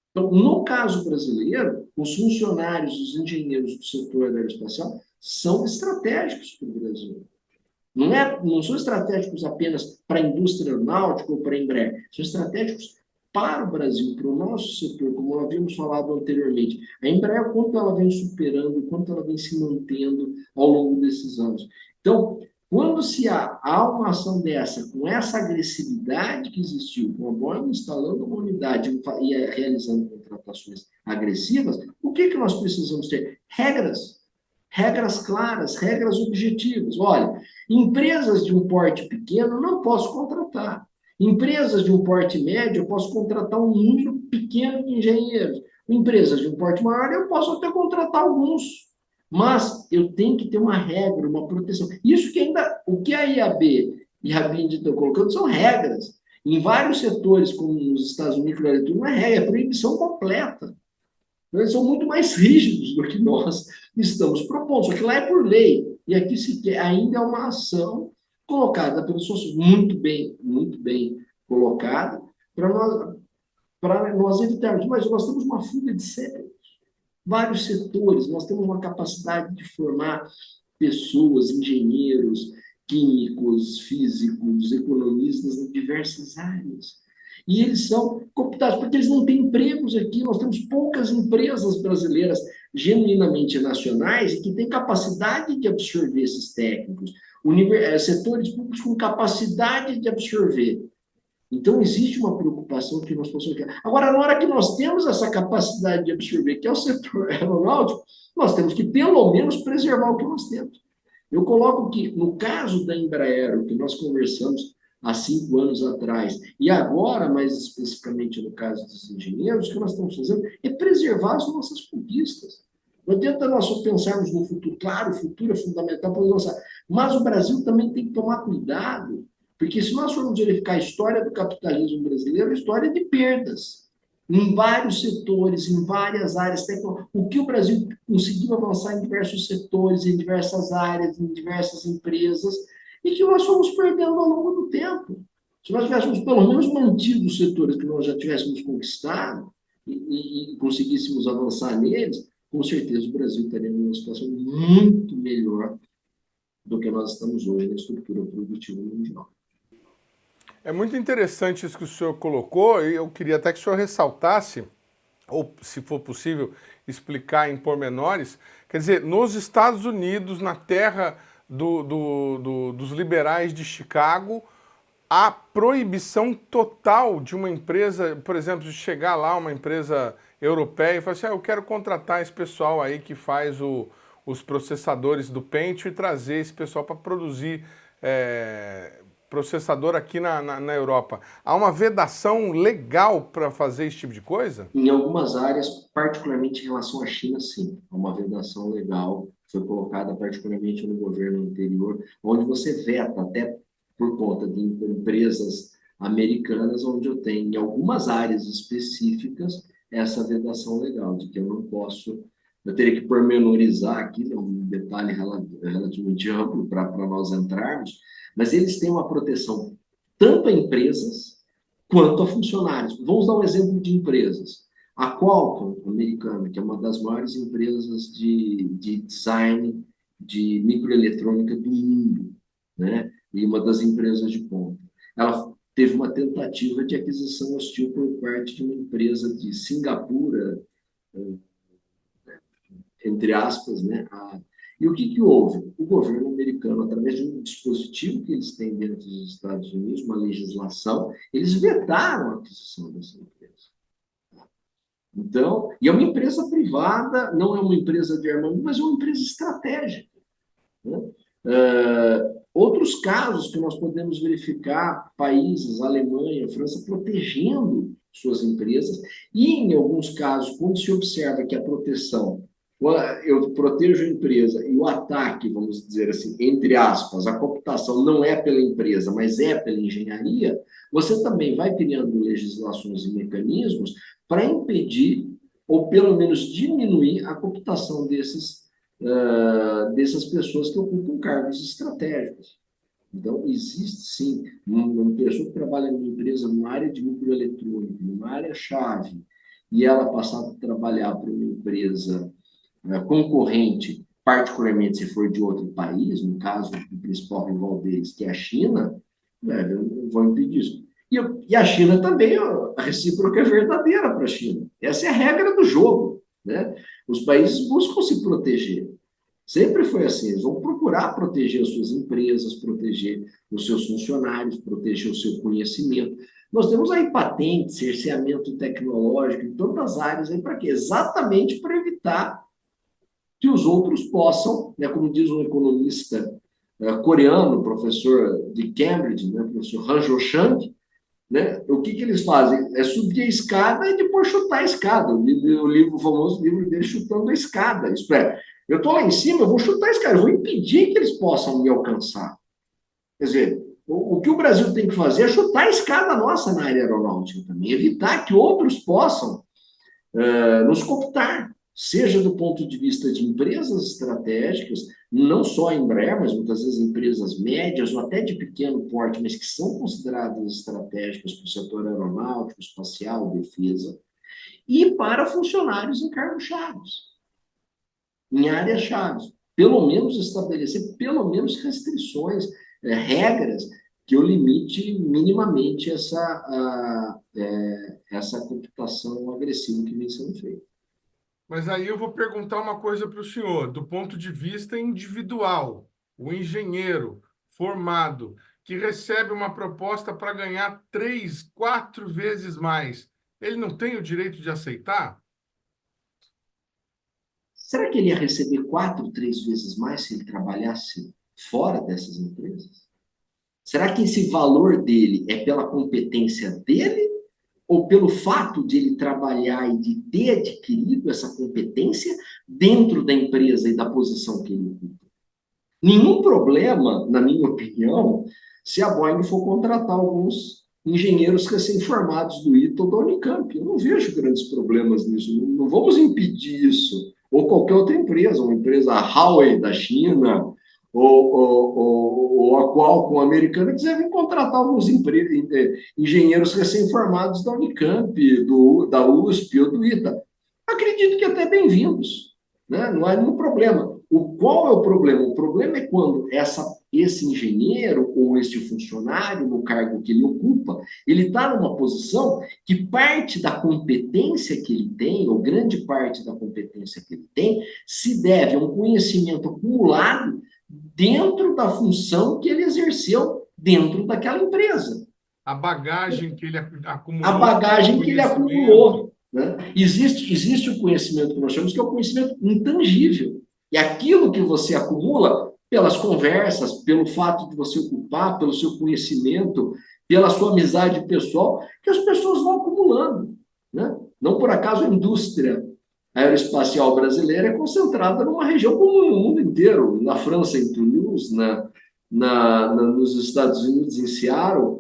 Então, no caso brasileiro, os funcionários, os engenheiros do setor aeroespacial são estratégicos para o Brasil. Não são estratégicos apenas para a indústria aeronáutica ou para a Embraer, são estratégicos para o Brasil, para o nosso setor, como nós havíamos falado anteriormente. A Embraer, quanto ela vem superando, quanto ela vem se mantendo ao longo desses anos. Então, quando há uma ação dessa, com essa agressividade que existiu, com a Boeing instalando uma unidade e realizando contratações agressivas, o que nós precisamos ter? Regras claras, regras objetivas. Olha, empresas de um porte pequeno não posso contratar. Empresas de um porte médio, eu posso contratar um número pequeno de engenheiros. Empresas de um porte maior, eu posso até contratar alguns. Mas eu tenho que ter uma regra, uma proteção. Isso que ainda, o que a IAB e a BIND estão colocando são regras. Em vários setores, como nos Estados Unidos, não é regra, é proibição completa. Eles são muito mais rígidos do que nós estamos propondo, só que lá é por lei. E aqui ainda é uma ação colocada pelas pessoas muito bem colocada, para nós evitarmos. Mas nós temos uma fuga de cérebros, vários setores, nós temos uma capacidade de formar pessoas, engenheiros, químicos, físicos, economistas em diversas áreas. E eles são cooptados, porque eles não têm empregos aqui, nós temos poucas empresas brasileiras. genuinamente nacionais e que têm capacidade de absorver esses técnicos, setores públicos com capacidade de absorver. Então, existe uma preocupação que nós possamos... Agora, na hora que nós temos essa capacidade de absorver, que é o setor aeronáutico, nós temos que, pelo menos, preservar o que nós temos. Eu coloco que, no caso da Embraer, o que nós conversamos há 5 anos atrás, e agora, mais especificamente no caso dos engenheiros, o que nós estamos fazendo é preservar as nossas conquistas. Não adianta nós só pensarmos no futuro. Claro, o futuro é fundamental para nós, mas o Brasil também tem que tomar cuidado, porque se nós formos verificar a história do capitalismo brasileiro, é uma história de perdas em vários setores, em várias áreas tecnológicas. O que o Brasil conseguiu avançar em diversos setores, em diversas áreas, em diversas empresas, e que nós fomos perdendo ao longo do tempo. Se nós tivéssemos pelo menos mantido os setores que nós já tivéssemos conquistado e conseguíssemos avançar neles, com certeza o Brasil estaria numa situação muito melhor do que nós estamos hoje na estrutura produtiva mundial. É muito interessante isso que o senhor colocou, e eu queria até que o senhor ressaltasse, ou se for possível, explicar em pormenores. Quer dizer, nos Estados Unidos, na terra dos liberais de Chicago, a proibição total de uma empresa, por exemplo, de chegar lá, uma empresa europeia, e falar assim, eu quero contratar esse pessoal aí que faz os processadores do Pentium e trazer esse pessoal para produzir processador aqui na Europa. Há uma vedação legal para fazer esse tipo de coisa? Em algumas áreas, particularmente em relação à China, sim. Há uma vedação legal, foi colocada particularmente no governo anterior, onde você veta até por conta de empresas americanas, onde eu tenho, em algumas áreas específicas, essa vedação legal, de que eu não posso... Eu teria que pormenorizar aqui, é um detalhe relativamente amplo para nós entrarmos, mas eles têm uma proteção tanto a empresas quanto a funcionários. Vamos dar um exemplo de empresas. A Qualcomm, americana, que é uma das maiores empresas de design de microeletrônica do mundo, né? E uma das empresas de ponta. Ela teve uma tentativa de aquisição hostil por parte de uma empresa de Singapura, entre aspas, né? E o que houve? O governo americano, através de um dispositivo que eles têm dentro dos Estados Unidos, uma legislação, eles vetaram a aquisição dessa empresa. Então, e é uma empresa privada, não é uma empresa de armamento, mas é uma empresa estratégica, né? Outros casos que nós podemos verificar, países, Alemanha, França, protegendo suas empresas, e em alguns casos, quando se observa que a proteção, eu protejo a empresa e o ataque, vamos dizer assim, entre aspas, a cooptação não é pela empresa, mas é pela engenharia, você também vai criando legislações e mecanismos para impedir, ou pelo menos diminuir, a cooptação dessas pessoas que ocupam cargos estratégicos. Então, existe sim uma pessoa que trabalha numa empresa numa área de microeletrônica, numa área-chave, e ela passar a trabalhar para uma empresa concorrente, particularmente se for de outro país, no caso, o principal rival deles, que é a China, eu vou impedir isso. E a China também, a recíproca é verdadeira para a China. Essa é a regra do jogo, né? Os países buscam se proteger. Sempre foi assim, eles vão procurar proteger as suas empresas, proteger os seus funcionários, proteger o seu conhecimento. Nós temos aí patentes, cerceamento tecnológico em tantas áreas, para quê? Exatamente para evitar que os outros possam, né, como diz um economista coreano, professor de Cambridge, né, professor Han Jo-chang, né, o que eles fazem? É subir a escada e depois chutar a escada. O famoso livro dele, Chutando a Escada. Isto é, eu estou lá em cima, eu vou chutar a escada, eu vou impedir que eles possam me alcançar. Quer dizer, o que o Brasil tem que fazer é chutar a escada nossa na área aeronáutica também, evitar que outros possam nos cooptar, seja do ponto de vista de empresas estratégicas, não só a Embraer, mas muitas vezes empresas médias ou até de pequeno porte, mas que são consideradas estratégicas para o setor aeronáutico, espacial, defesa, e para funcionários em cargos-chave, em áreas-chave. Pelo menos estabelecer, pelo menos restrições, regras que eu limite minimamente essa computação agressiva que vem sendo feita. Mas aí eu vou perguntar uma coisa para o senhor, do ponto de vista individual, o engenheiro formado que recebe uma proposta para ganhar 3, 4 vezes mais, ele não tem o direito de aceitar? Será que ele ia receber 4, 3 vezes mais se ele trabalhasse fora dessas empresas? Será que esse valor dele é pela competência dele ou pelo fato de ele trabalhar e de ter adquirido essa competência dentro da empresa e da posição que ele ocupa? Nenhum problema, na minha opinião, se a Boeing for contratar alguns engenheiros recém-formados do ITA ou da Unicamp. Eu não vejo grandes problemas nisso. Não vamos impedir isso. Ou qualquer outra empresa, uma empresa Huawei da China, ou a Qualcomm americana, quiser vir contratar alguns engenheiros recém-formados da Unicamp, da USP ou do ITA. Acredito que até bem-vindos, né? Não há nenhum problema. Qual é o problema? O problema é quando esse engenheiro ou este funcionário, no cargo que ele ocupa, ele está numa posição que parte da competência que ele tem, ou grande parte da competência que ele tem, se deve a um conhecimento acumulado dentro da função que ele exerceu dentro daquela empresa. A bagagem que ele A acumulou, bagagem que ele conhecimento. acumulou. Né? Existe o conhecimento que nós chamamos que é o conhecimento intangível. E aquilo que você acumula pelas conversas, pelo fato de você ocupar, pelo seu conhecimento, pela sua amizade pessoal, que as pessoas vão acumulando. Né? Não por acaso a indústria aeroespacial brasileira é concentrada numa região como no mundo inteiro, na França, em Toulouse, nos Estados Unidos, em Seattle,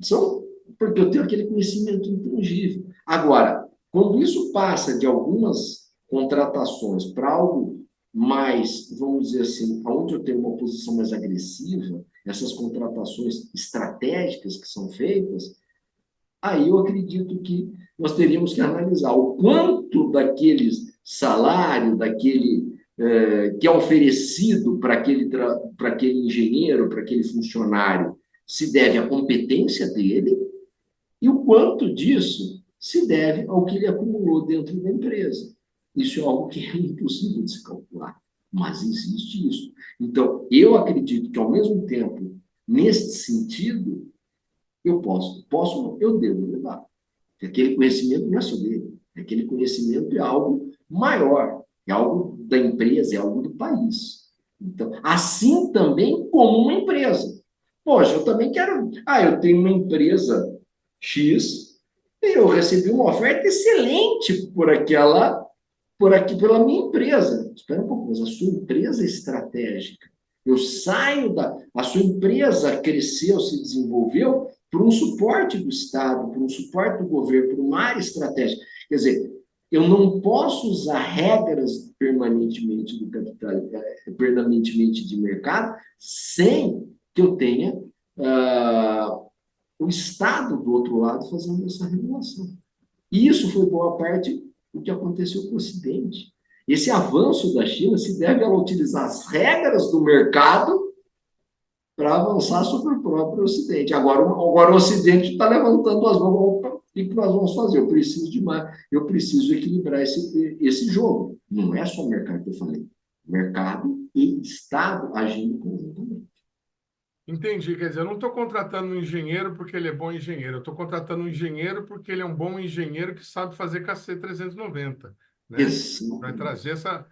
são porque eu tenho aquele conhecimento intangível. Agora, quando isso passa de algumas contratações para algo mais, vamos dizer assim, onde eu tenho uma posição mais agressiva, essas contratações estratégicas que são feitas, aí eu acredito que nós teríamos que analisar o quanto daquele salário, que é oferecido para aquele engenheiro, para aquele funcionário, se deve à competência dele e o quanto disso se deve ao que ele acumulou dentro da empresa. Isso é algo que é impossível de se calcular, mas existe isso. Então, eu acredito que, ao mesmo tempo, neste sentido, eu devo levar. Aquele conhecimento não é só dele, aquele conhecimento é algo maior, é algo da empresa, é algo do país. Então, assim também como uma empresa. Poxa, eu também quero. Eu tenho uma empresa X e eu recebi uma oferta excelente pela minha empresa. Espera um pouco, mas a sua empresa é estratégica. A sua empresa cresceu, se desenvolveu por um suporte do Estado, por um suporte do governo, por uma área estratégica. Quer dizer, eu não posso usar regras permanentemente do capital, permanentemente de mercado, sem que eu tenha o Estado do outro lado fazendo essa regulação. E isso foi boa parte do que aconteceu com o Ocidente. Esse avanço da China se deve a ela utilizar as regras do mercado para avançar sobre o próprio Ocidente. Agora o Ocidente está levantando as mãos. O que nós vamos fazer? Eu preciso equilibrar esse jogo. Não é só o mercado que eu falei. Mercado e Estado agindo conjuntamente. Entendi, quer dizer, eu não estou contratando um engenheiro porque ele é bom engenheiro, eu estou contratando um engenheiro porque ele é um bom engenheiro que sabe fazer KC-390, né? Vai trazer essa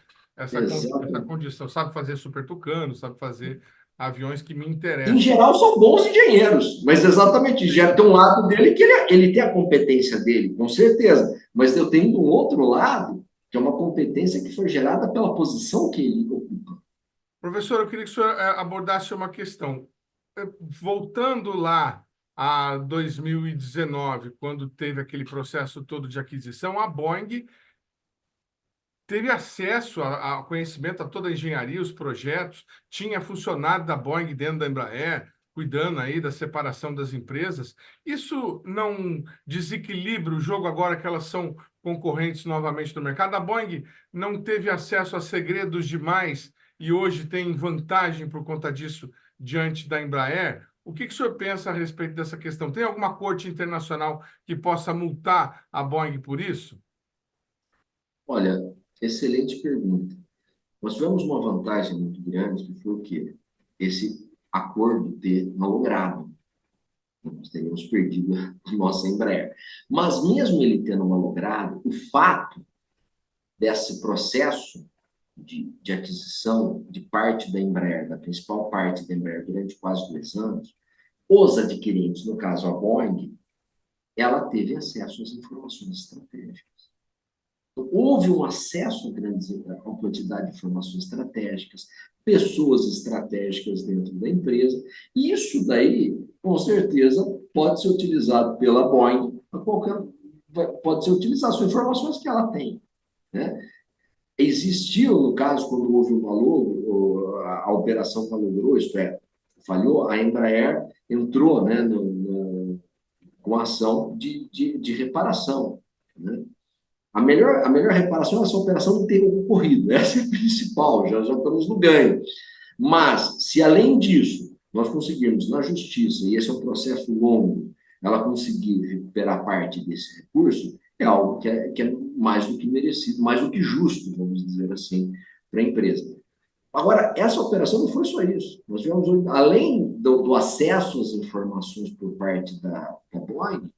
condição, sabe fazer Super Tucano, sabe fazer aviões que me Em interessam. geral, são bons engenheiros, mas exatamente, já tem um lado dele que ele tem a competência dele, com certeza, mas eu tenho um outro lado, que é uma competência que foi gerada pela posição que ele ocupa. Professor, eu queria que o senhor abordasse uma questão. Voltando lá a 2019, quando teve aquele processo todo de aquisição, a Boeing teve acesso a conhecimento a toda a engenharia, os projetos, tinha funcionário da Boeing dentro da Embraer, cuidando aí da separação das empresas. Isso não desequilibra o jogo agora que elas são concorrentes novamente no mercado? A Boeing não teve acesso a segredos demais e hoje tem vantagem por conta disso diante da Embraer? O que o senhor pensa a respeito dessa questão? Tem alguma corte internacional que possa multar a Boeing por isso? Olha, excelente pergunta. Nós tivemos uma vantagem muito grande, que foi o quê? Esse acordo ter malogrado. Nós teríamos perdido a nossa Embraer. Mas mesmo ele tendo malogrado, o fato desse processo de aquisição de parte da Embraer, da principal parte da Embraer, durante quase 2 anos, os adquirentes, no caso a Boeing, ela teve acesso às informações estratégicas. Então, houve um acesso a uma quantidade de informações estratégicas, pessoas estratégicas dentro da empresa, e isso daí, com certeza, pode ser utilizado pela Boeing a qualquer, pode ser utilizado, são informações que ela tem, né? Existiu, no caso, quando houve o valor, a operação malogrou, isto é, falhou, a Embraer entrou, né, com a ação de reparação, né? A melhor reparação é essa operação não ter ocorrido, essa é a principal, já estamos no ganho. Mas, se além disso, nós conseguirmos na justiça, e esse é um processo longo, ela conseguir recuperar parte desse recurso, é algo que é mais do que merecido, mais do que justo, vamos dizer assim, para a empresa. Agora, essa operação não foi só isso. Nós tivemos, além do acesso às informações por parte da Boeing,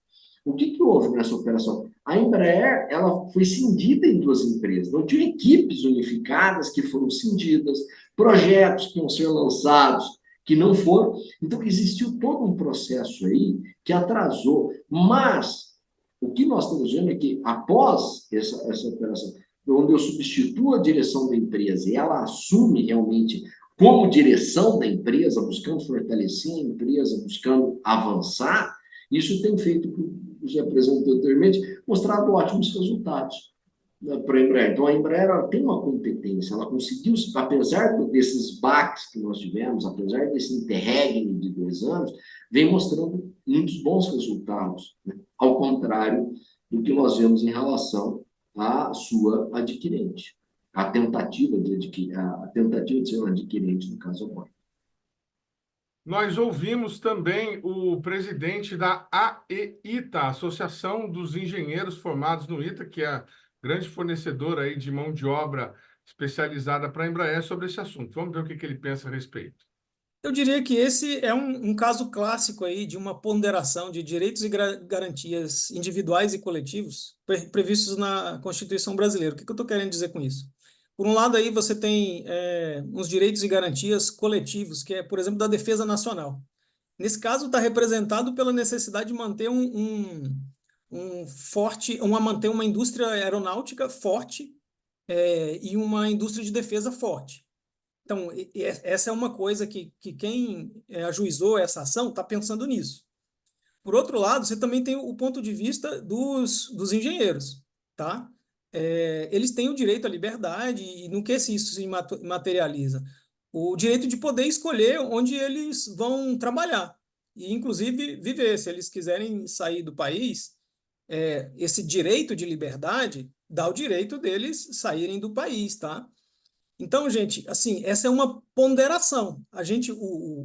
o que houve nessa operação? A Embraer ela foi cindida em 2 empresas. Não tinha equipes unificadas que foram cindidas, projetos que iam ser lançados que não foram. Então, existiu todo um processo aí que atrasou. Mas o que nós estamos vendo é que, após essa operação, onde eu substituo a direção da empresa e ela assume realmente como direção da empresa, buscando fortalecer a empresa, buscando avançar, isso tem feito, como já apresentou anteriormente, mostrado ótimos resultados, né, para a Embraer. Então, a Embraer ela tem uma competência, ela conseguiu, apesar desses baques que nós tivemos, apesar desse interregno de 2 anos, vem mostrando muitos bons resultados, né? Ao contrário do que nós vemos em relação à sua adquirente, a tentativa de ser um adquirente, no caso agora. Nós ouvimos também o presidente da AEITA, Associação dos Engenheiros Formados no ITA, que é a grande fornecedora aí de mão de obra especializada para a Embraer, sobre esse assunto. Vamos ver o que ele pensa a respeito. Eu diria que esse é um caso clássico aí de uma ponderação de direitos e garantias individuais e coletivos previstos na Constituição brasileira. O que eu estou querendo dizer com isso? Por um lado, aí você tem uns direitos e garantias coletivos, que é, por exemplo, da defesa nacional. Nesse caso, está representado pela necessidade de manter manter uma indústria aeronáutica forte e uma indústria de defesa forte. Então, essa é uma coisa que quem ajuizou essa ação está pensando nisso. Por outro lado, você também tem o ponto de vista dos engenheiros, tá? Eles têm o direito à liberdade, e no que isso se materializa? O direito de poder escolher onde eles vão trabalhar, e inclusive viver. Se eles quiserem sair do país, esse direito de liberdade dá o direito deles saírem do país, tá? Então, gente, assim, essa é uma ponderação.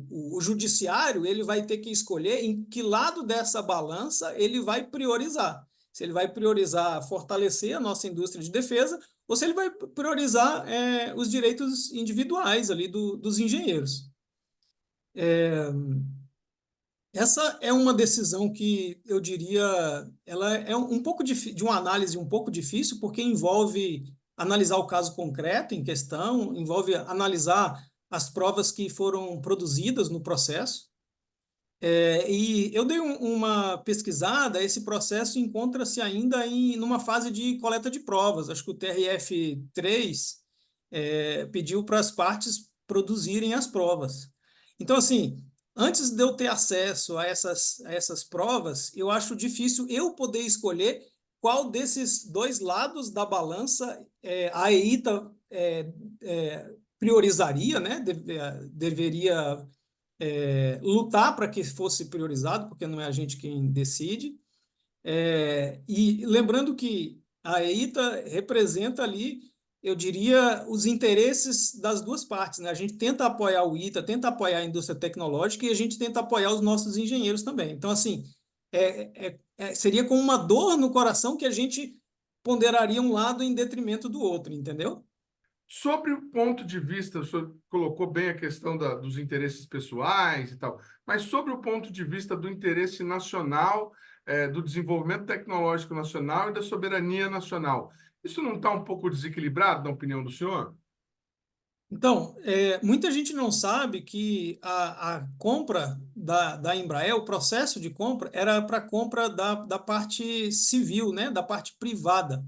O judiciário, ele vai ter que escolher em que lado dessa balança ele vai priorizar. Se ele vai priorizar fortalecer a nossa indústria de defesa ou se ele vai priorizar os direitos individuais ali dos engenheiros. Essa é uma decisão que eu diria, ela é um pouco de uma análise um pouco difícil, porque envolve analisar o caso concreto em questão, envolve analisar as provas que foram produzidas no processo. E eu dei uma pesquisada, esse processo encontra-se ainda numa fase de coleta de provas. Acho que o TRF-3 pediu para as partes produzirem as provas. Então, assim, antes de eu ter acesso a essas provas, eu acho difícil eu poder escolher qual desses dois lados da balança a EITA priorizaria, né? Deveria lutar para que fosse priorizado, porque não é a gente quem decide. E lembrando que a EITA representa ali, eu diria, os interesses das duas partes, né? A gente tenta apoiar o ITA, tenta apoiar a indústria tecnológica e a gente tenta apoiar os nossos engenheiros também. Então, assim, seria com uma dor no coração que a gente ponderaria um lado em detrimento do outro, entendeu? Sobre o ponto de vista, o senhor colocou bem a questão dos interesses pessoais e tal, mas sobre o ponto de vista do interesse nacional, do desenvolvimento tecnológico nacional e da soberania nacional, isso não está um pouco desequilibrado, na opinião do senhor? Então, muita gente não sabe que a compra da Embraer, o processo de compra, era para compra da parte civil, né, da parte privada,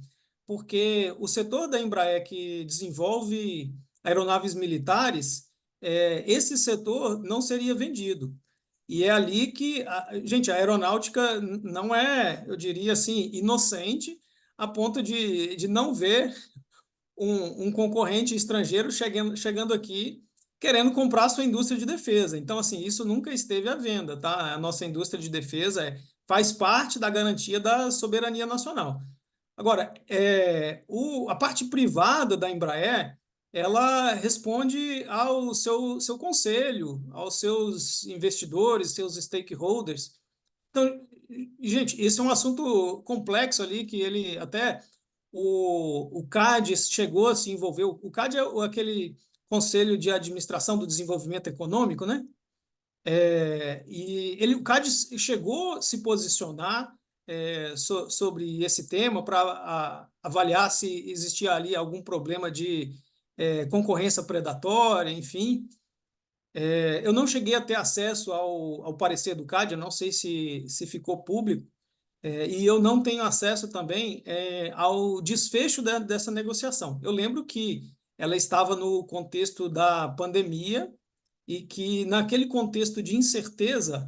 porque o setor da Embraer que desenvolve aeronaves militares, esse setor não seria vendido. E é ali que, gente, a aeronáutica não é, eu diria assim, inocente a ponto de não ver um concorrente estrangeiro chegando aqui querendo comprar a sua indústria de defesa. Então, assim, isso nunca esteve à venda, tá? A nossa indústria de defesa faz parte da garantia da soberania nacional. Agora, a parte privada da Embraer, ela responde ao seu conselho, aos seus investidores, seus stakeholders. Então, gente, esse é um assunto complexo ali que ele até o CAD chegou a se envolver. O CAD é aquele Conselho de Administração do Desenvolvimento Econômico, né? E o CAD chegou a se posicionar sobre esse tema para avaliar se existia ali algum problema de concorrência predatória, enfim. Eu não cheguei a ter acesso ao parecer do CAD, eu não sei se ficou público, e eu não tenho acesso também ao desfecho dessa negociação. Eu lembro que ela estava no contexto da pandemia e que, naquele contexto de incerteza,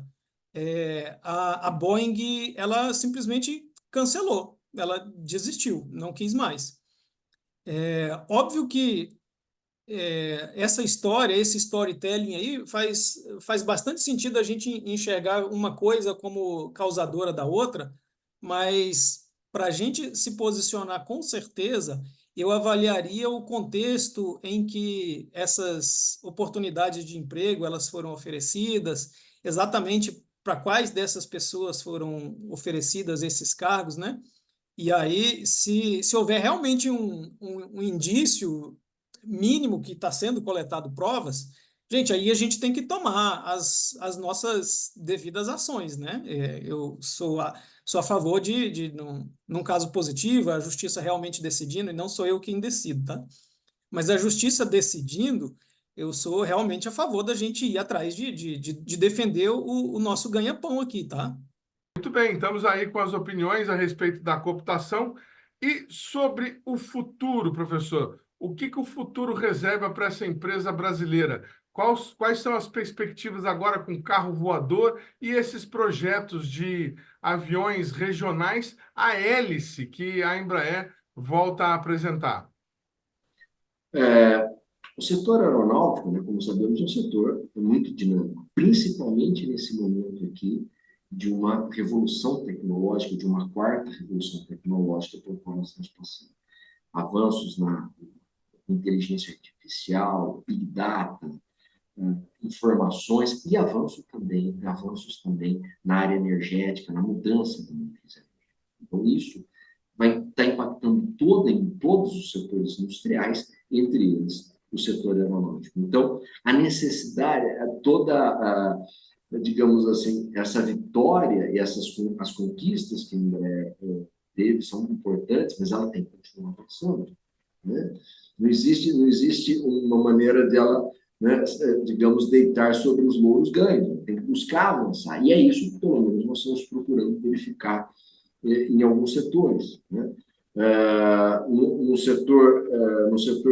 a Boeing ela simplesmente cancelou, ela desistiu, não quis mais. Óbvio que essa história, esse storytelling aí faz bastante sentido a gente enxergar uma coisa como causadora da outra, mas para a gente se posicionar com certeza, eu avaliaria o contexto em que essas oportunidades de emprego elas foram oferecidas, exatamente para quais dessas pessoas foram oferecidas esses cargos, né? E aí, se houver realmente um indício mínimo que está sendo coletado provas, gente, aí a gente tem que tomar as nossas devidas ações, né? Eu sou a favor num caso positivo, a justiça realmente decidindo, e não sou eu quem decido, tá? Mas a justiça decidindo, eu sou realmente a favor da gente ir atrás de defender o nosso ganha-pão aqui, tá? Muito bem, estamos aí com as opiniões a respeito da cooptação e sobre o futuro, professor. O que o futuro reserva para essa empresa brasileira? Quais são as perspectivas agora com carro voador e esses projetos de aviões regionais a hélice que a Embraer volta a apresentar? É, o setor aeronáutico, né, como sabemos, é um setor muito dinâmico, principalmente nesse momento aqui de uma revolução tecnológica, de uma quarta revolução tecnológica por qual nós estamos passando. Avanços na inteligência artificial, big data, informações e avanços também na área energética, na mudança da matriz energética. Então, isso vai estar impactando em todos os setores industriais, entre eles o setor aeronáutico. Então, a necessidade, digamos assim, essa vitória e as conquistas que a Embraer teve são importantes, mas ela tem que continuar passando, né? Não existe uma maneira dela, né, digamos, deitar sobre os louros ganhos. Tem que buscar avançar. E é isso que, pelo menos, nós estamos procurando verificar em alguns setores, né? No setor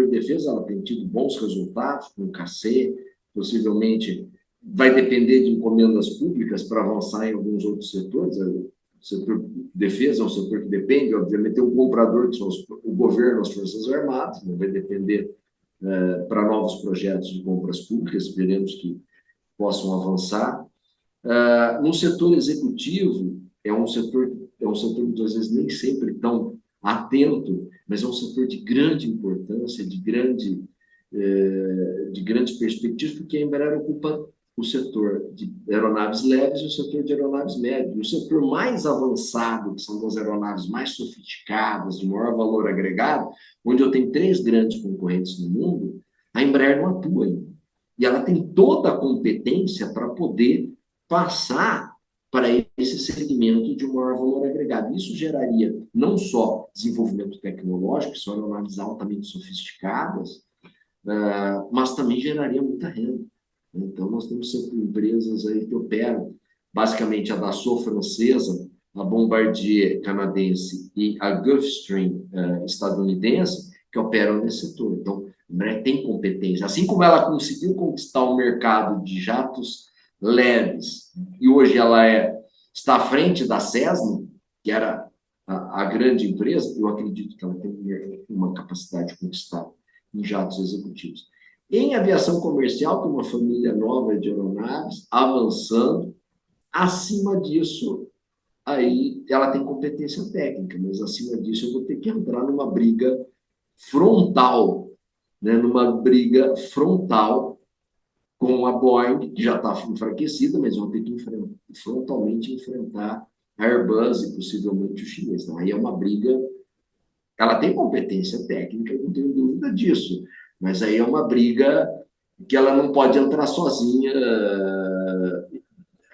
de defesa, ela tem tido bons resultados com o KC, possivelmente vai depender de encomendas públicas para avançar em alguns outros setores. O setor de defesa é um setor que depende, obviamente, tem um comprador, que são o governo, as Forças Armadas, né? Vai depender para novos projetos de compras públicas, esperemos que possam avançar. No setor executivo, é um setor muitas vezes nem sempre tão atento, mas é um setor de grande importância, de grandes perspectivas, porque a Embraer ocupa o setor de aeronaves leves e o setor de aeronaves médias. O setor mais avançado, que são as aeronaves mais sofisticadas, de maior valor agregado, onde eu tenho 3 grandes concorrentes no mundo, a Embraer não atua ainda. E ela tem toda a competência para poder passar para esse segmento de maior valor agregado. Isso geraria não só desenvolvimento tecnológico, que são aeronaves altamente sofisticadas, mas também geraria muita renda. Então, nós temos sempre empresas aí que operam, basicamente a Dassault francesa, a Bombardier canadense e a Gulfstream estadunidense, que operam nesse setor. Então, a Embraer tem competência. Assim como ela conseguiu conquistar o mercado de jatos leves, e hoje ela está à frente da Cessna, que era a grande empresa, eu acredito que ela tem uma capacidade de conquistar em jatos executivos. Em aviação comercial, tem uma família nova de aeronaves avançando. Acima disso, aí ela tem competência técnica, mas acima disso eu vou ter que entrar numa briga frontal, né? Numa briga frontal com a Boeing, que já está enfraquecida, mas vão ter que frontalmente enfrentar a Airbus e possivelmente o chinês. Então, aí é uma briga. Ela tem competência técnica, não tenho dúvida disso, mas aí é uma briga que ela não pode entrar sozinha,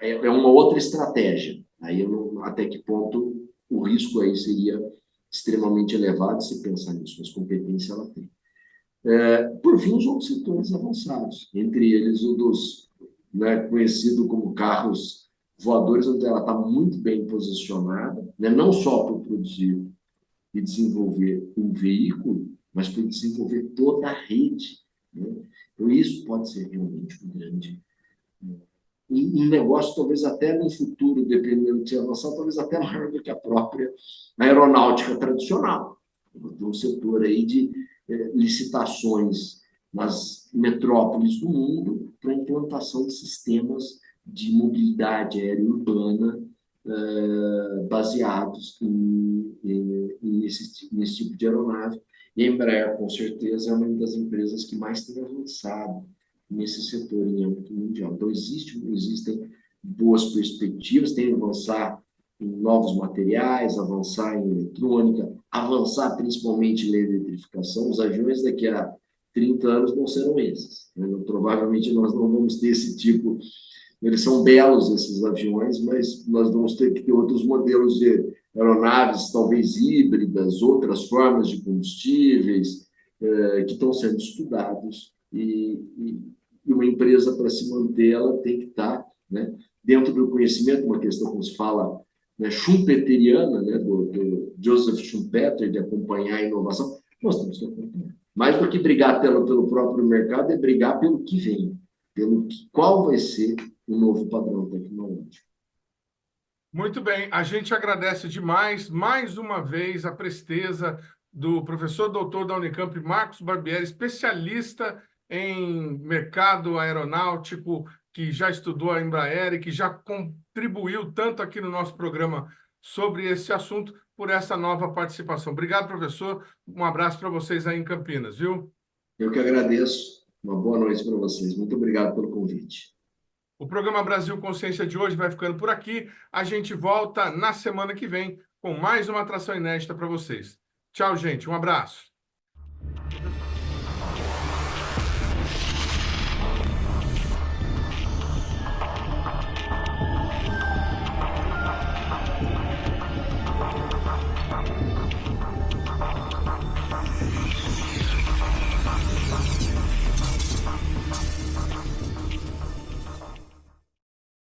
é uma outra estratégia. Aí até que ponto o risco aí seria extremamente elevado se pensar nisso, mas competência ela tem. Por fim, os outros setores avançados, entre eles o dos, né, conhecido como carros voadores, onde ela está muito bem posicionada, né, não só por produzir e desenvolver um veículo, mas por desenvolver toda a rede. Né? Então, isso pode ser realmente um negócio, talvez até no futuro, dependendo de avançar, talvez até maior do que a própria aeronáutica tradicional. Tem um setor aí de licitações nas metrópoles do mundo para a implantação de sistemas de mobilidade aérea urbana baseados nesse tipo de aeronave. E a Embraer, com certeza, é uma das empresas que mais tem avançado nesse setor em âmbito mundial. Então, existem boas perspectivas, tem que avançar em novos materiais, avançar em eletrônica, avançar principalmente na eletrificação. Os aviões daqui a 30 anos não serão esses. Né? Provavelmente nós não vamos ter esse tipo. Eles são belos, esses aviões, mas nós vamos ter que ter outros modelos de aeronaves, talvez híbridas, outras formas de combustíveis, que estão sendo estudados. E uma empresa, para se manter, ela tem que estar, né, dentro do conhecimento, uma questão, como se fala, né, schumpeteriana, né, do Joseph Schumpeter, de acompanhar a inovação. Nós temos que acompanhar. Mais do que brigar pelo próprio mercado, é brigar pelo que vem, qual vai ser o novo padrão tecnológico. Muito bem, a gente agradece demais, mais uma vez, a presteza do professor doutor da Unicamp, Marcos Barbieri, especialista em mercado aeronáutico, que já estudou a Embraer e que já contribuiu tanto aqui no nosso programa sobre esse assunto, por essa nova participação. Obrigado, professor. Um abraço para vocês aí em Campinas, viu? Eu que agradeço. Uma boa noite para vocês. Muito obrigado pelo convite. O programa Brasil Consciência de hoje vai ficando por aqui. A gente volta na semana que vem com mais uma atração inédita para vocês. Tchau, gente. Um abraço.